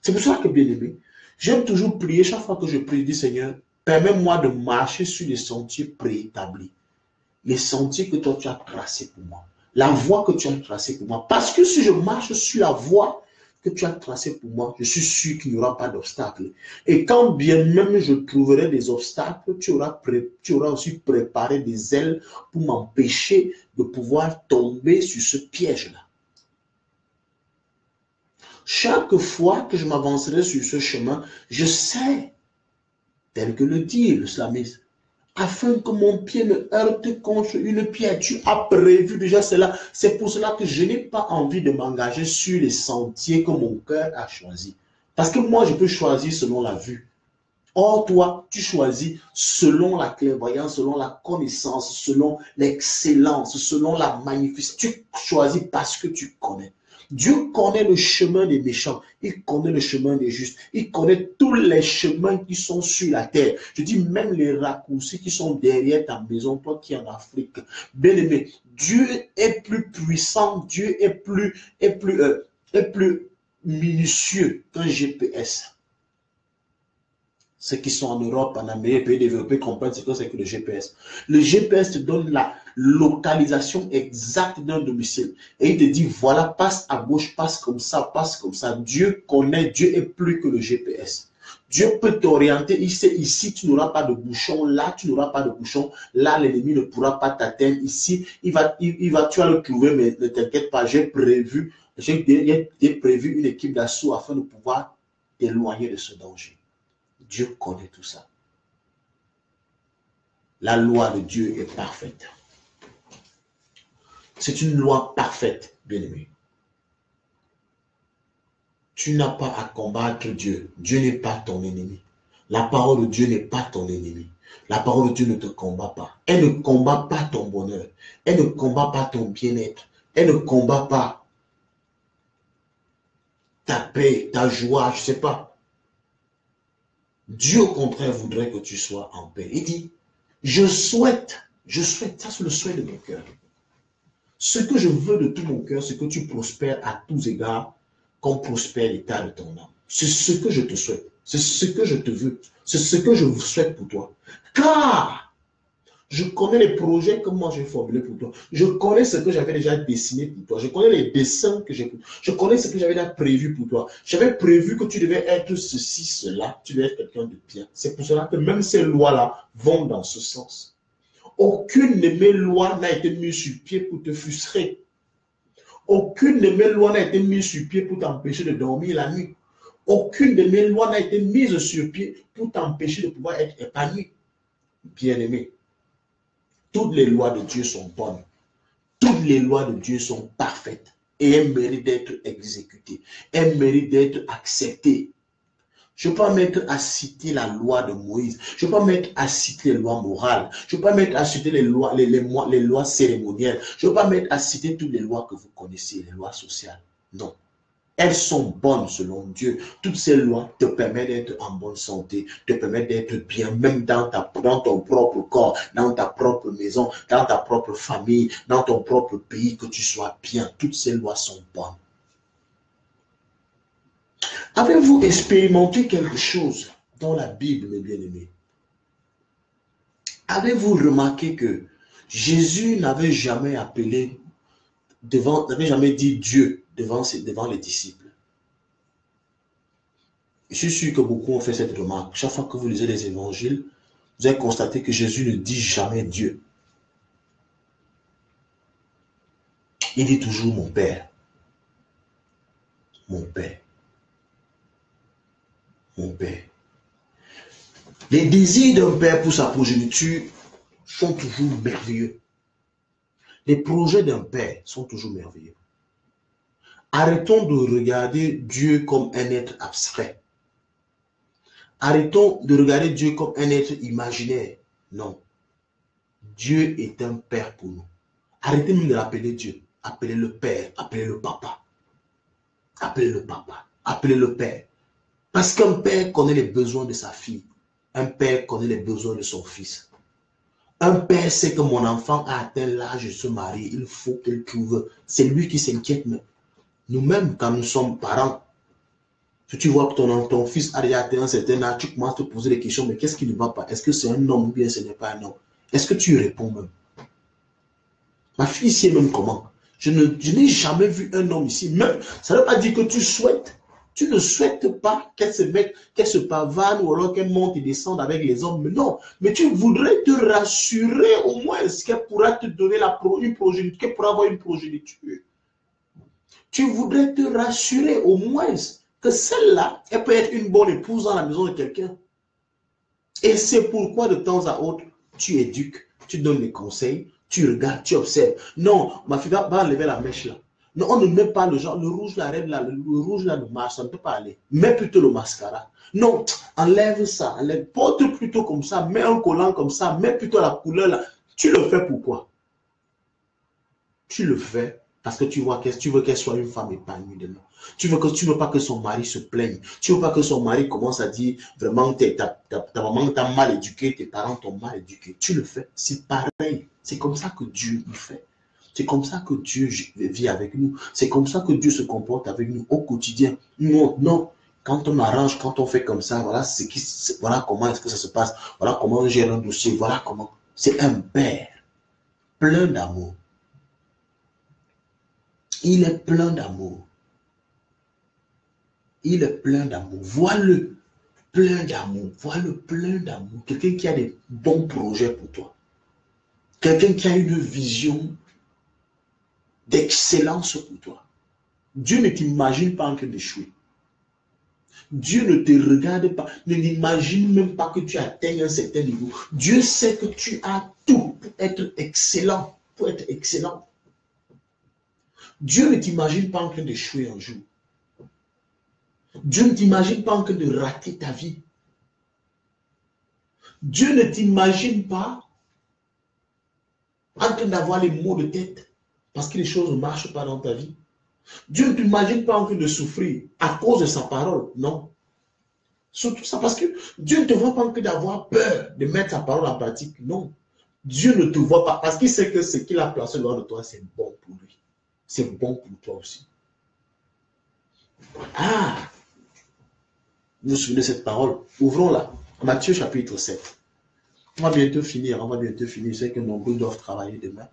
C'est pour ça que, bien-aimé, j'aime toujours prier, chaque fois que je prie, je dis Seigneur, permets-moi de marcher sur les sentiers préétablis, les sentiers que toi tu as tracés pour moi. La voie que tu as tracée pour moi. Parce que si je marche sur la voie que tu as tracée pour moi, je suis sûr qu'il n'y aura pas d'obstacle. Et quand bien même je trouverai des obstacles, tu auras aussi préparé des ailes pour m'empêcher de pouvoir tomber sur ce piège-là. Chaque fois que je m'avancerai sur ce chemin, je sais, tel que le dit le slamiste, afin que mon pied ne heurte contre une pierre. Tu as prévu déjà cela. C'est pour cela que je n'ai pas envie de m'engager sur les sentiers que mon cœur a choisis. Parce que moi, je peux choisir selon la vue. Or, toi, tu choisis selon la clairvoyance, selon la connaissance, selon l'excellence, selon la magnificence. Tu choisis parce que tu connais. Dieu connaît le chemin des méchants, il connaît le chemin des justes, il connaît tous les chemins qui sont sur la terre. Je dis même les raccourcis qui sont derrière ta maison, toi qui es en Afrique. Bien-aimé, Dieu est plus puissant, Dieu est plus minutieux qu'un GPS. Ceux qui sont en Europe, en Amérique, pays développés comprennent ce que c'est que le GPS. Le GPS te donne la localisation exacte d'un domicile. Et il te dit, voilà, passe à gauche, passe comme ça, passe comme ça. Dieu connaît, Dieu est plus que le GPS. Dieu peut t'orienter. Il sait, ici, tu n'auras pas de bouchon. Là, tu n'auras pas de bouchon. Là, l'ennemi ne pourra pas t'atteindre. Ici, tu vas le trouver, mais ne t'inquiète pas, j'ai prévu une équipe d'assaut afin de pouvoir t'éloigner de ce danger. Dieu connaît tout ça. La loi de Dieu est parfaite. C'est une loi parfaite, bien-aimé. Tu n'as pas à combattre Dieu. Dieu n'est pas ton ennemi. La parole de Dieu n'est pas ton ennemi. La parole de Dieu ne te combat pas. Elle ne combat pas ton bonheur. Elle ne combat pas ton bien-être. Elle ne combat pas ta paix, ta joie, je ne sais pas. Dieu, au contraire, voudrait que tu sois en paix. Il dit, je souhaite, ça c'est le souhait de mon cœur. Ce que je veux de tout mon cœur, c'est que tu prospères à tous égards, comme prospère l'état de ton âme. C'est ce que je te souhaite. C'est ce que je te veux. C'est ce que je vous souhaite pour toi. Car je connais les projets que moi j'ai formulés pour toi. Je connais ce que j'avais déjà dessiné pour toi. Je connais les dessins que j'ai. Je connais ce que j'avais déjà prévu pour toi. J'avais prévu que tu devais être ceci, cela. Tu devais être quelqu'un de bien. C'est pour cela que même ces lois-là vont dans ce sens. Aucune de mes lois n'a été mise sur pied pour te frustrer. Aucune de mes lois n'a été mise sur pied pour t'empêcher de dormir la nuit. Aucune de mes lois n'a été mise sur pied pour t'empêcher de pouvoir être épanoui. Bien-aimé. Toutes les lois de Dieu sont bonnes. Toutes les lois de Dieu sont parfaites. Et elles méritent d'être exécutées. Elles méritent d'être acceptées. Je ne peux pas mettre à citer la loi de Moïse. Je ne peux pas mettre à citer les lois morales. Je ne peux pas mettre à citer les lois cérémonielles. Je ne peux pas mettre à citer toutes les lois que vous connaissez, les lois sociales. Non. Elles sont bonnes selon Dieu. Toutes ces lois te permettent d'être en bonne santé, te permettent d'être bien, même dans ton propre corps, dans ta propre maison, dans ta propre famille, dans ton propre pays, que tu sois bien. Toutes ces lois sont bonnes. Avez-vous expérimenté quelque chose dans la Bible, mes bien-aimés? Avez-vous remarqué que Jésus n'avait jamais n'avait jamais dit Dieu devant les disciples? Je suis sûr que beaucoup ont fait cette remarque. Chaque fois que vous lisez les évangiles, vous allez constater que Jésus ne dit jamais Dieu. Il dit toujours mon Père. Mon Père. Mon Père. Les désirs d'un père pour sa progéniture sont toujours merveilleux. Les projets d'un père sont toujours merveilleux. Arrêtons de regarder Dieu comme un être abstrait. Arrêtons de regarder Dieu comme un être imaginaire. Non. Dieu est un père pour nous. Arrêtez même de l'appeler Dieu. Appelez-le Père, appelez-le Papa. Appelez-le Papa, appelez-le Père. Parce qu'un père connaît les besoins de sa fille. Un père connaît les besoins de son fils. Un père sait que mon enfant a atteint l'âge de se marier. Il faut qu'il trouve. C'est lui qui s'inquiète. Nous-mêmes, quand nous sommes parents, si tu vois que ton fils a déjà atteint un certain âge, tu commences à te poser des questions. Mais qu'est-ce qui ne va pas? Est-ce que c'est un homme ou bien ce n'est pas un homme? Est-ce que tu réponds même? Ma fille ici est même comment? Je n'ai jamais vu un homme ici. Même, ça ne veut pas dire que tu souhaites. Tu ne souhaites pas qu'elle se pavane ou alors qu'elle monte et descende avec les hommes. Mais non. Mais tu voudrais te rassurer au moins qu'elle pourra te donner une progéniture, qu'elle pourra avoir une progéniture. Tu voudrais te rassurer au moins que celle-là, elle peut être une bonne épouse dans la maison de quelqu'un. Et c'est pourquoi de temps à autre, tu éduques, tu donnes des conseils, tu regardes, tu observes. Non, ma fille va enlever la mèche là. Non, on ne met pas le rouge, la reine là, le rouge là ne marche, ça ne peut pas aller. Mets plutôt le mascara. Non, enlève ça, porte plutôt comme ça, mets un collant comme ça, mets plutôt la couleur là. Tu le fais pourquoi? Tu le fais parce que tu veux qu'elle soit une femme épanouie demain. Tu veux pas que son mari se plaigne. Tu veux pas que son mari commence à dire vraiment ta maman t'a mal éduqué, tes parents t'ont mal éduqué. Tu le fais. C'est pareil. C'est comme ça que Dieu le fait. C'est comme ça que Dieu vit avec nous. C'est comme ça que Dieu se comporte avec nous au quotidien. Non. Quand on arrange, quand on fait comme ça, voilà comment est-ce que ça se passe. Voilà comment on gère un dossier. Voilà comment. C'est un père plein d'amour. Il est plein d'amour. Il est plein d'amour. Vois-le plein d'amour. Vois-le plein d'amour. Quelqu'un qui a des bons projets pour toi. Quelqu'un qui a une vision d'excellence pour toi. Dieu ne t'imagine pas en train d'échouer. Dieu ne te regarde pas, ne n'imagine même pas que tu atteignes un certain niveau. Dieu sait que tu as tout pour être excellent. Pour être excellent. Dieu ne t'imagine pas en train d'échouer un jour. Dieu ne t'imagine pas en train de rater ta vie. Dieu ne t'imagine pas en train d'avoir les maux de tête parce que les choses ne marchent pas dans ta vie. Dieu ne t'imagine pas en train de souffrir à cause de sa parole. Non. Surtout ça parce que Dieu ne te voit pas en train d'avoir peur de mettre sa parole en pratique. Non. Dieu ne te voit pas parce qu'il sait que ce qu'il a placé loin de toi, c'est bon pour lui. C'est bon pour toi aussi. Ah! Vous vous souvenez de cette parole? Ouvrons-la. Matthieu chapitre 7. On va bientôt finir. Je sais que nombreux doivent travailler demain.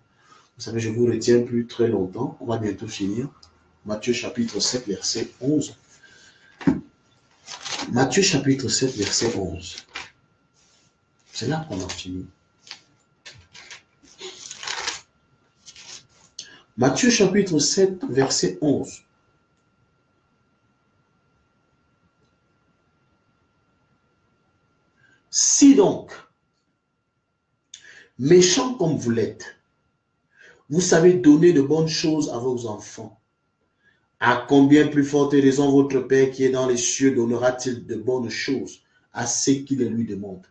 Vous savez, je ne vous retiens plus très longtemps. On va bientôt finir. Matthieu chapitre 7, verset 11. Matthieu chapitre 7, verset 11. C'est là qu'on a fini. Matthieu chapitre 7, verset 11. Si donc, méchants comme vous l'êtes, vous savez donner de bonnes choses à vos enfants, à combien plus forte raison votre Père qui est dans les cieux donnera-t-il de bonnes choses à ceux qui les lui demandent?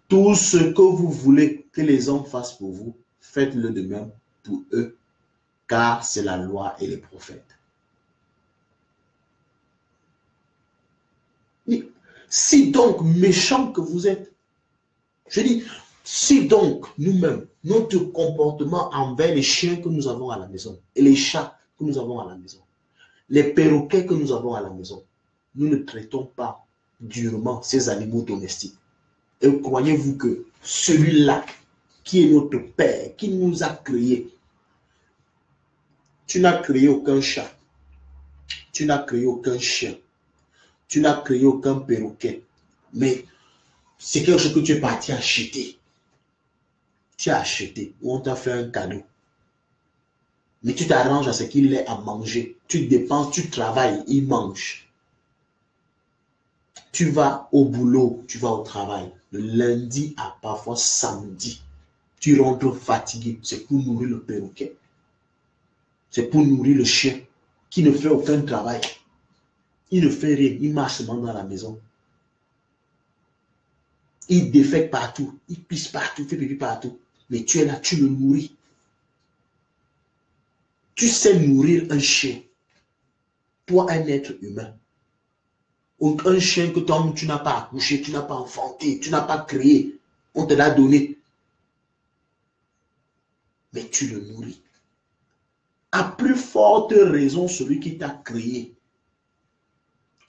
Tout ce que vous voulez que les hommes fassent pour vous, faites-le de même pour eux, car c'est la loi et les prophètes. Si donc méchants que vous êtes, je dis, si donc nous-mêmes, notre comportement envers les chiens que nous avons à la maison et les chats que nous avons à la maison, les perroquets que nous avons à la maison, nous ne traitons pas durement ces animaux domestiques. Et croyez-vous que celui-là, qui est notre Père, qui nous a créés, tu n'as créé aucun chat, tu n'as créé aucun chien, tu n'as créé aucun perroquet, mais c'est quelque chose que tu es parti acheter. Tu as acheté ou on t'a fait un cadeau. Mais tu t'arranges à ce qu'il ait à manger. Tu dépenses, tu travailles, il mange. Tu vas au boulot, tu vas au travail. Le lundi à parfois samedi, tu rentres fatigué. C'est pour nourrir le perroquet. C'est pour nourrir le chien qui ne fait aucun travail. Il ne fait rien. Il marche seulement dans la maison. Il défecte partout. Il pisse partout. Il fait pipi partout. Mais tu es là, tu le nourris. Tu sais nourrir un chien. Toi, un être humain. Un chien que toi, tu n'as pas accouché, tu n'as pas enfanté, tu n'as pas créé. On te l'a donné. Mais tu le nourris. À plus forte raison, celui qui t'a créé.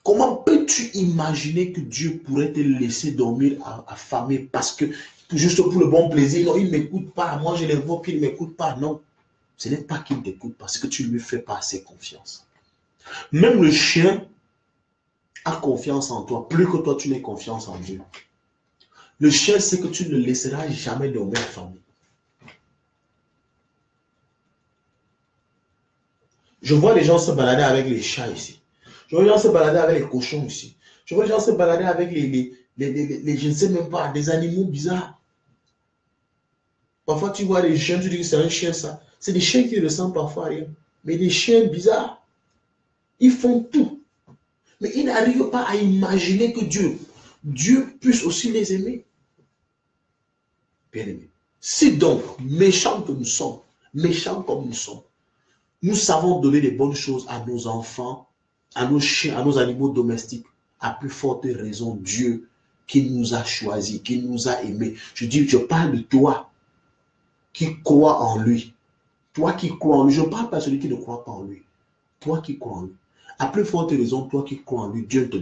Comment peux-tu imaginer que Dieu pourrait te laisser dormir affamé parce que, juste pour le bon plaisir, non, il ne m'écoute pas, moi je les vois qu'il ne m'écoute pas, non. Ce n'est pas qu'il ne t'écoute parce que tu ne lui fais pas assez confiance. Même le chien a confiance en toi, plus que toi tu n'aies confiance en Dieu. Le chien sait que tu ne le laisseras jamais dormir affamé. Je vois les gens se balader avec les chats ici. Je vois les gens se balader avec les cochons ici. Je vois les gens se balader avec je ne sais même pas, des animaux bizarres. Parfois, tu vois les chiens, tu dis que c'est un chien, ça. C'est des chiens qui ressemblent parfois à rien. Mais des chiens bizarres. Ils font tout. Mais ils n'arrivent pas à imaginer que Dieu puisse aussi les aimer. Bien aimé. Si donc, méchants que nous sommes, méchants comme nous sommes, nous savons donner des bonnes choses à nos enfants, à nos chiens, à nos animaux domestiques, à plus forte raison, Dieu qui nous a choisis, qui nous a aimés. Je parle de toi qui crois en lui. Toi qui crois en lui. Je ne parle pas de celui qui ne croit pas en lui. Toi qui crois en lui. À plus forte raison, toi qui crois en lui, Dieu ne te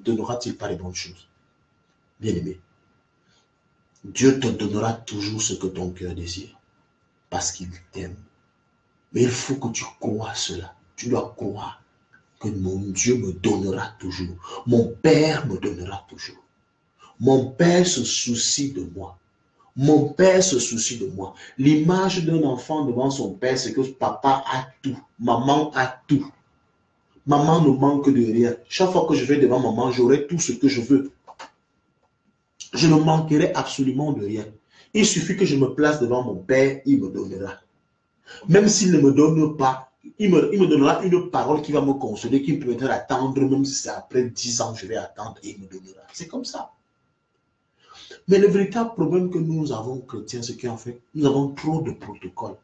donnera-t-il pas les bonnes choses? Bien aimé. Dieu te donnera toujours ce que ton cœur désire. Parce qu'il t'aime. Mais il faut que tu crois cela. Tu dois croire que mon Dieu me donnera toujours. Mon Père me donnera toujours. Mon Père se soucie de moi. Mon Père se soucie de moi. L'image d'un enfant devant son Père, c'est que papa a tout. Maman a tout. Maman ne manque de rien. Chaque fois que je vais devant maman, j'aurai tout ce que je veux. Je ne manquerai absolument de rien. Il suffit que je me place devant mon Père, il me donnera. Même s'il ne me donne pas, il me donnera une parole qui va me consoler, qui me permettra d'attendre, même si c'est après 10 ans, je vais attendre et il me donnera. C'est comme ça. Mais le véritable problème que nous avons, chrétiens, c'est qu'en fait, nous avons trop de protocoles.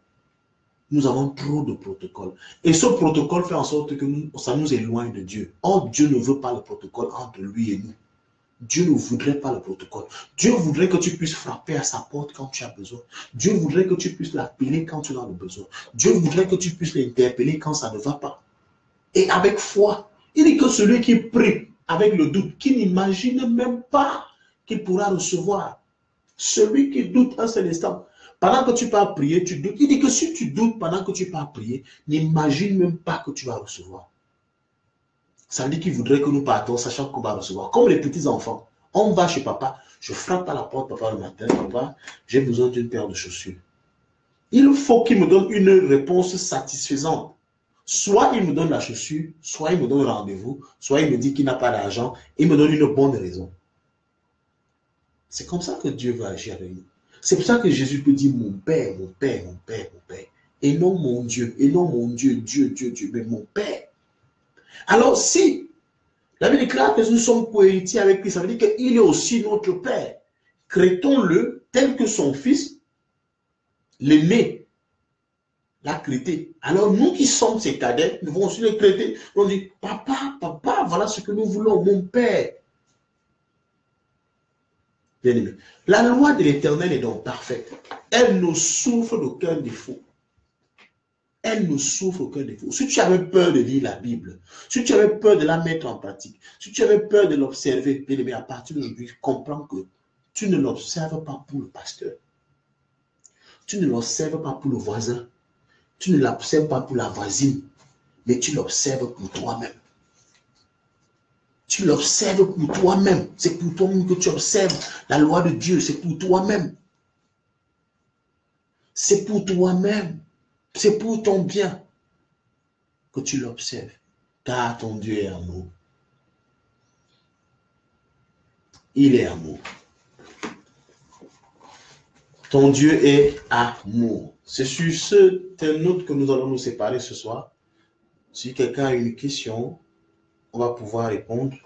Nous avons trop de protocoles. Et ce protocole fait en sorte que ça nous éloigne de Dieu. Or, Dieu ne veut pas le protocole entre lui et nous. Dieu ne voudrait pas le protocole. Dieu voudrait que tu puisses frapper à sa porte quand tu as besoin. Dieu voudrait que tu puisses l'appeler quand tu en as besoin. Dieu voudrait que tu puisses l'interpeller quand ça ne va pas. Et avec foi, il dit que celui qui prie avec le doute, qui n'imagine même pas qu'il pourra recevoir. Celui qui doute un seul instant, pendant que tu pars prier, tu doutes. Il dit que si tu doutes pendant que tu pars prier, n'imagine même pas que tu vas recevoir. Ça veut dire qu'il voudrait que nous partons sachant qu'on va recevoir. Comme les petits enfants. On va chez papa, je frappe à la porte, papa, le matin, papa, j'ai besoin d'une paire de chaussures. Il faut qu'il me donne une réponse satisfaisante. Soit il me donne la chaussure, soit il me donne rendez-vous, soit il me dit qu'il n'a pas d'argent, il me donne une bonne raison. C'est comme ça que Dieu va agir avec nous. C'est pour ça que Jésus peut dire mon Père, mon Père, mon Père, mon Père. Et non mon Dieu, et non mon Dieu, Dieu, Dieu, Dieu, mais mon Père. Alors si la Bible déclare que nous sommes cohéritiers avec Christ, ça veut dire qu'il est aussi notre Père. Traitons-le tel que son Fils, l'aimé, l'a traité. Alors nous qui sommes ses cadets, nous devons aussi le traiter. On dit, papa, papa, voilà ce que nous voulons, mon Père. Bien-aimé, la loi de l'Éternel est donc parfaite. Elle ne souffre d'aucun défaut. Elle ne souffre aucun défaut. Si tu avais peur de lire la Bible, si tu avais peur de la mettre en pratique, si tu avais peur de l'observer, bien-aimé, à partir d'aujourd'hui, comprends que tu ne l'observes pas pour le pasteur. Tu ne l'observes pas pour le voisin. Tu ne l'observes pas pour la voisine. Mais tu l'observes pour toi-même. Tu l'observes pour toi-même. C'est pour toi-même que tu observes la loi de Dieu. C'est pour toi-même. C'est pour toi-même. C'est pour ton bien que tu l'observes. Car ton Dieu est amour. Il est amour. Ton Dieu est amour. C'est sur ce note que nous allons nous séparer ce soir. Si quelqu'un a une question, on va pouvoir répondre.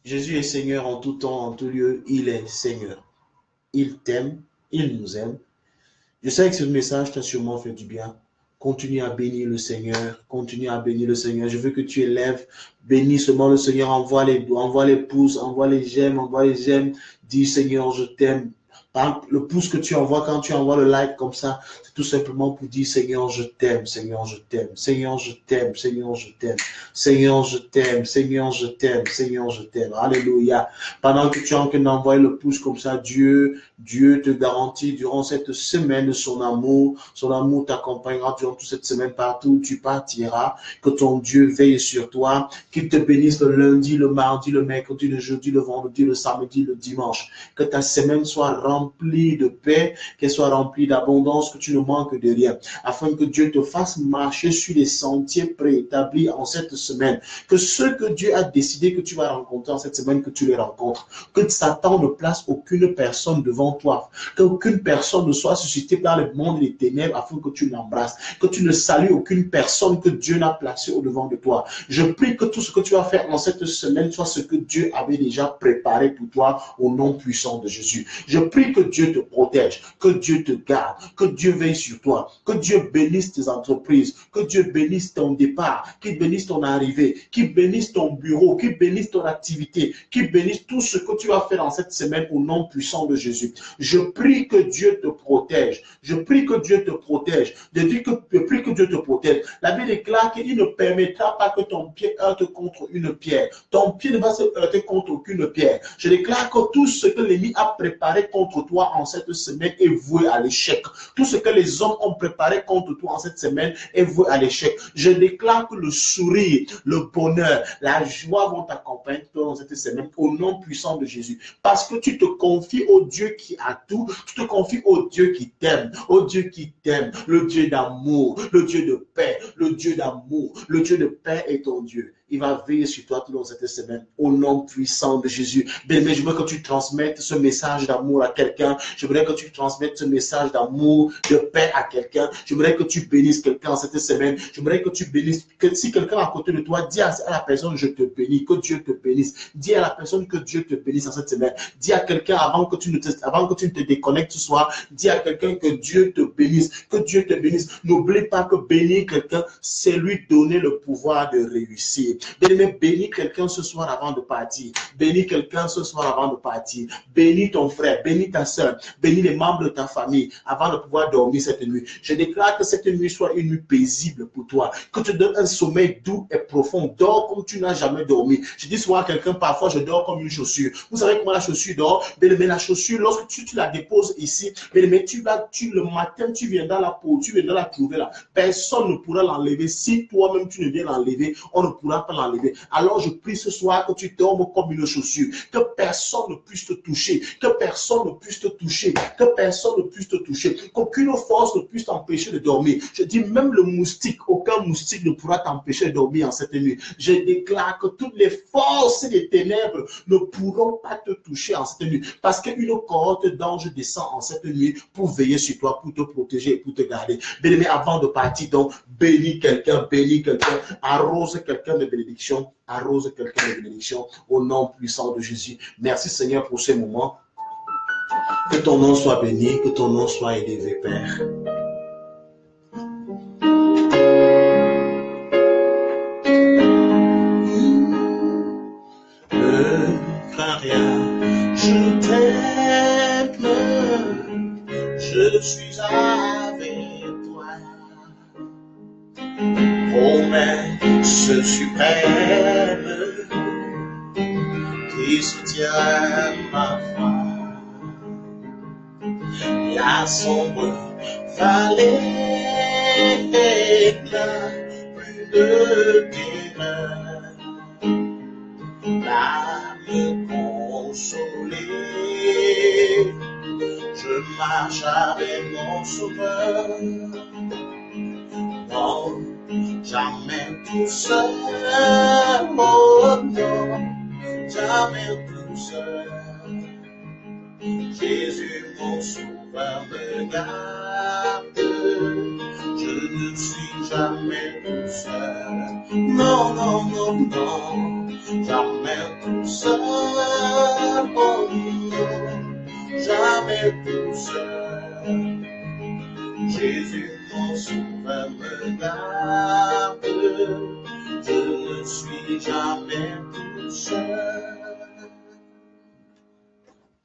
Jésus est Seigneur en tout temps, en tout lieu. Il est Seigneur. Il t'aime, il nous aime. Je sais que ce message t'a sûrement fait du bien. Continue à bénir le Seigneur. Continue à bénir le Seigneur. Je veux que tu élèves. Bénis seulement le Seigneur. Envoie les pouces, envoie les j'aime, envoie les j'aime. Dis Seigneur, je t'aime. Par exemple, le pouce que tu envoies quand tu envoies le like comme ça, c'est tout simplement pour dire Seigneur, je t'aime, Seigneur, je t'aime, Seigneur, je t'aime, Seigneur, je t'aime, Seigneur, je t'aime, Seigneur, je t'aime, Seigneur, je t'aime. Alléluia. Pendant que tu es en train d'envoyer le pouce comme ça, Dieu te garantit durant cette semaine son amour t'accompagnera durant toute cette semaine partout où tu partiras, que ton Dieu veille sur toi, qu'il te bénisse le lundi, le mardi, le mercredi, le jeudi, le vendredi, le samedi, le dimanche, que ta semaine soit remplie de paix, qu'elle soit remplie d'abondance, que tu ne manques de rien, afin que Dieu te fasse marcher sur les sentiers préétablis en cette semaine, que ceux que Dieu a décidé que tu vas rencontrer en cette semaine, que tu les rencontres, que Satan ne place aucune personne devant toi, qu'aucune personne ne soit suscitée par le monde des ténèbres afin que tu l'embrasses, que tu ne salues aucune personne que Dieu n'a placée au devant de toi. Je prie que tout ce que tu vas faire en cette semaine soit ce que Dieu avait déjà préparé pour toi au nom puissant de Jésus. Je prie que Dieu te protège, que Dieu te garde, que Dieu veille sur toi, que Dieu bénisse tes entreprises, que Dieu bénisse ton départ, qu'il bénisse ton arrivée, qu'il bénisse ton bureau, qu'il bénisse ton activité, qu'il bénisse tout ce que tu vas faire en cette semaine au nom puissant de Jésus. Je prie que Dieu te protège. Je prie que Dieu te protège. Je prie que Dieu te protège. La Bible déclare qu'il ne permettra pas que ton pied heurte contre une pierre. Ton pied ne va se heurter contre aucune pierre. Je déclare que tout ce que l'ennemi a préparé contre toi en cette semaine est voué à l'échec. Tout ce que les hommes ont préparé contre toi en cette semaine est voué à l'échec. Je déclare que le sourire, le bonheur, la joie vont t'accompagner dans cette semaine au nom puissant de Jésus. Parce que tu te confies au Dieu qui a tout, tu te confies au Dieu qui t'aime, le Dieu d'amour, le Dieu de paix, le Dieu d'amour, le Dieu de paix est ton Dieu. Il va veiller sur toi toute cette semaine au nom puissant de Jésus. Bien-aimé, je veux que tu transmettes ce message d'amour à quelqu'un. Je voudrais que tu transmettes ce message d'amour, de paix à quelqu'un. Je voudrais que tu bénisses quelqu'un cette semaine. Je voudrais que tu bénisses. Que si quelqu'un est à côté de toi, dis à la personne, je te bénis, que Dieu te bénisse. Dis à la personne que Dieu te bénisse en cette semaine. Dis à quelqu'un avant que tu ne te déconnectes ce soir, dis à quelqu'un que Dieu te bénisse, que Dieu te bénisse. N'oublie pas que bénir quelqu'un, c'est lui donner le pouvoir de réussir. Bien-aimé, bénis quelqu'un ce soir avant de partir. Bénis quelqu'un ce soir avant de partir. Bénis ton frère, bénis ta soeur, bénis les membres de ta famille avant de pouvoir dormir cette nuit. Je déclare que cette nuit soit une nuit paisible pour toi. Que tu donnes un sommeil doux et profond. Dors comme tu n'as jamais dormi. Je dis souvent à quelqu'un, parfois je dors comme une chaussure. Vous savez comment la chaussure dort? Bien-aimé, la chaussure, lorsque tu la déposes ici, bien-aimé, le matin, tu viens dans la peau, tu viens dans la trouver là. Personne ne pourra l'enlever. Si toi-même tu ne viens l'enlever, on ne pourra pas l'enlever. Alors je prie ce soir que tu dormes comme une chaussure, que personne ne puisse te toucher, que personne ne puisse te toucher, que personne ne puisse te toucher, qu'aucune force ne puisse t'empêcher de dormir. Je dis même le moustique, aucun moustique ne pourra t'empêcher de dormir en cette nuit. Je déclare que toutes les forces des ténèbres ne pourront pas te toucher en cette nuit, parce qu'une cohorte d'anges descend en cette nuit pour veiller sur toi, pour te protéger et pour te garder. Bien-aimé, avant de partir, donc, bénis quelqu'un, arrose quelqu'un de bénédiction, arrose quelqu'un de bénédiction au nom puissant de Jésus. Merci Seigneur pour ces moments. Que ton nom soit béni, que ton nom soit élevé, Père. Ne crains rien, je t'aime, je suis avec toi. Promesse suprême qui soutient ma foi. La sombre vallée éclate plus de terreur. Là me consoler, je marche avec mon sauveur. Non, jamais tout seul, oh non, jamais tout seul. Jésus mon sauveur me garde, je ne suis jamais tout seul. Non, non, non, non, jamais tout seul, oh non, jamais tout seul. Jésus mon sauveur me garde, je ne suis jamais tout seul.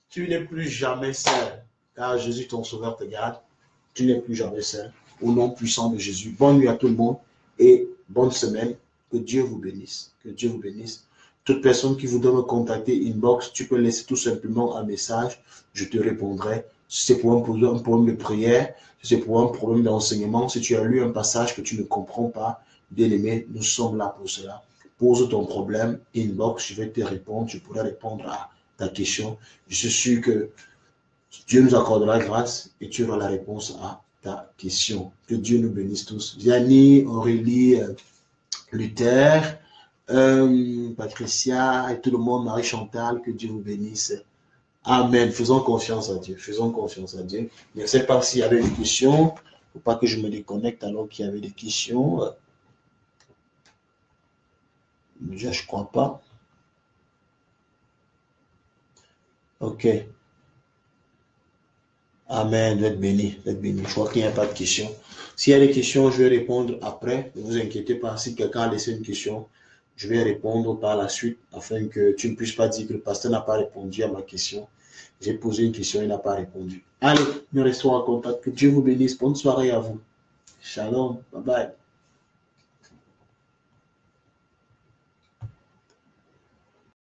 Tu n'es plus jamais seul. car Jésus, ton sauveur, te garde. Tu n'es plus jamais seul. Au nom puissant de Jésus. Bonne nuit à tout le monde et bonne semaine. Que Dieu vous bénisse. Que Dieu vous bénisse. Toute personne qui voudrait me contacter inbox, tu peux laisser tout simplement un message. Je te répondrai. Si c'est pour un problème de prière, si c'est pour un problème d'enseignement, si tu as lu un passage que tu ne comprends pas, bien aimé, nous sommes là pour cela. Pose ton problème, inbox, je vais te répondre, je pourrai répondre à ta question. Je suis sûr que Dieu nous accordera grâce et tu auras la réponse à ta question. Que Dieu nous bénisse tous. Vianney, Aurélie, Luther, Patricia et tout le monde, Marie-Chantal, que Dieu vous bénisse. Amen. Faisons confiance à Dieu. Faisons confiance à Dieu. Je ne sais pas s'il y avait des questions. Il ne faut pas que je me déconnecte alors qu'il y avait des questions. Déjà, je ne crois pas. Ok. Amen. Vous êtes béni. Vous êtes béni. Je crois qu'il n'y a pas de questions. S'il y a des questions, je vais répondre après. Ne vous inquiétez pas. Si quelqu'un a laissé une question, je vais répondre par la suite afin que tu ne puisses pas dire que le pasteur n'a pas répondu à ma question. J'ai posé une question, il n'a pas répondu. Allez, nous restons en contact. Que Dieu vous bénisse. Bonne soirée à vous. Shalom. Bye bye.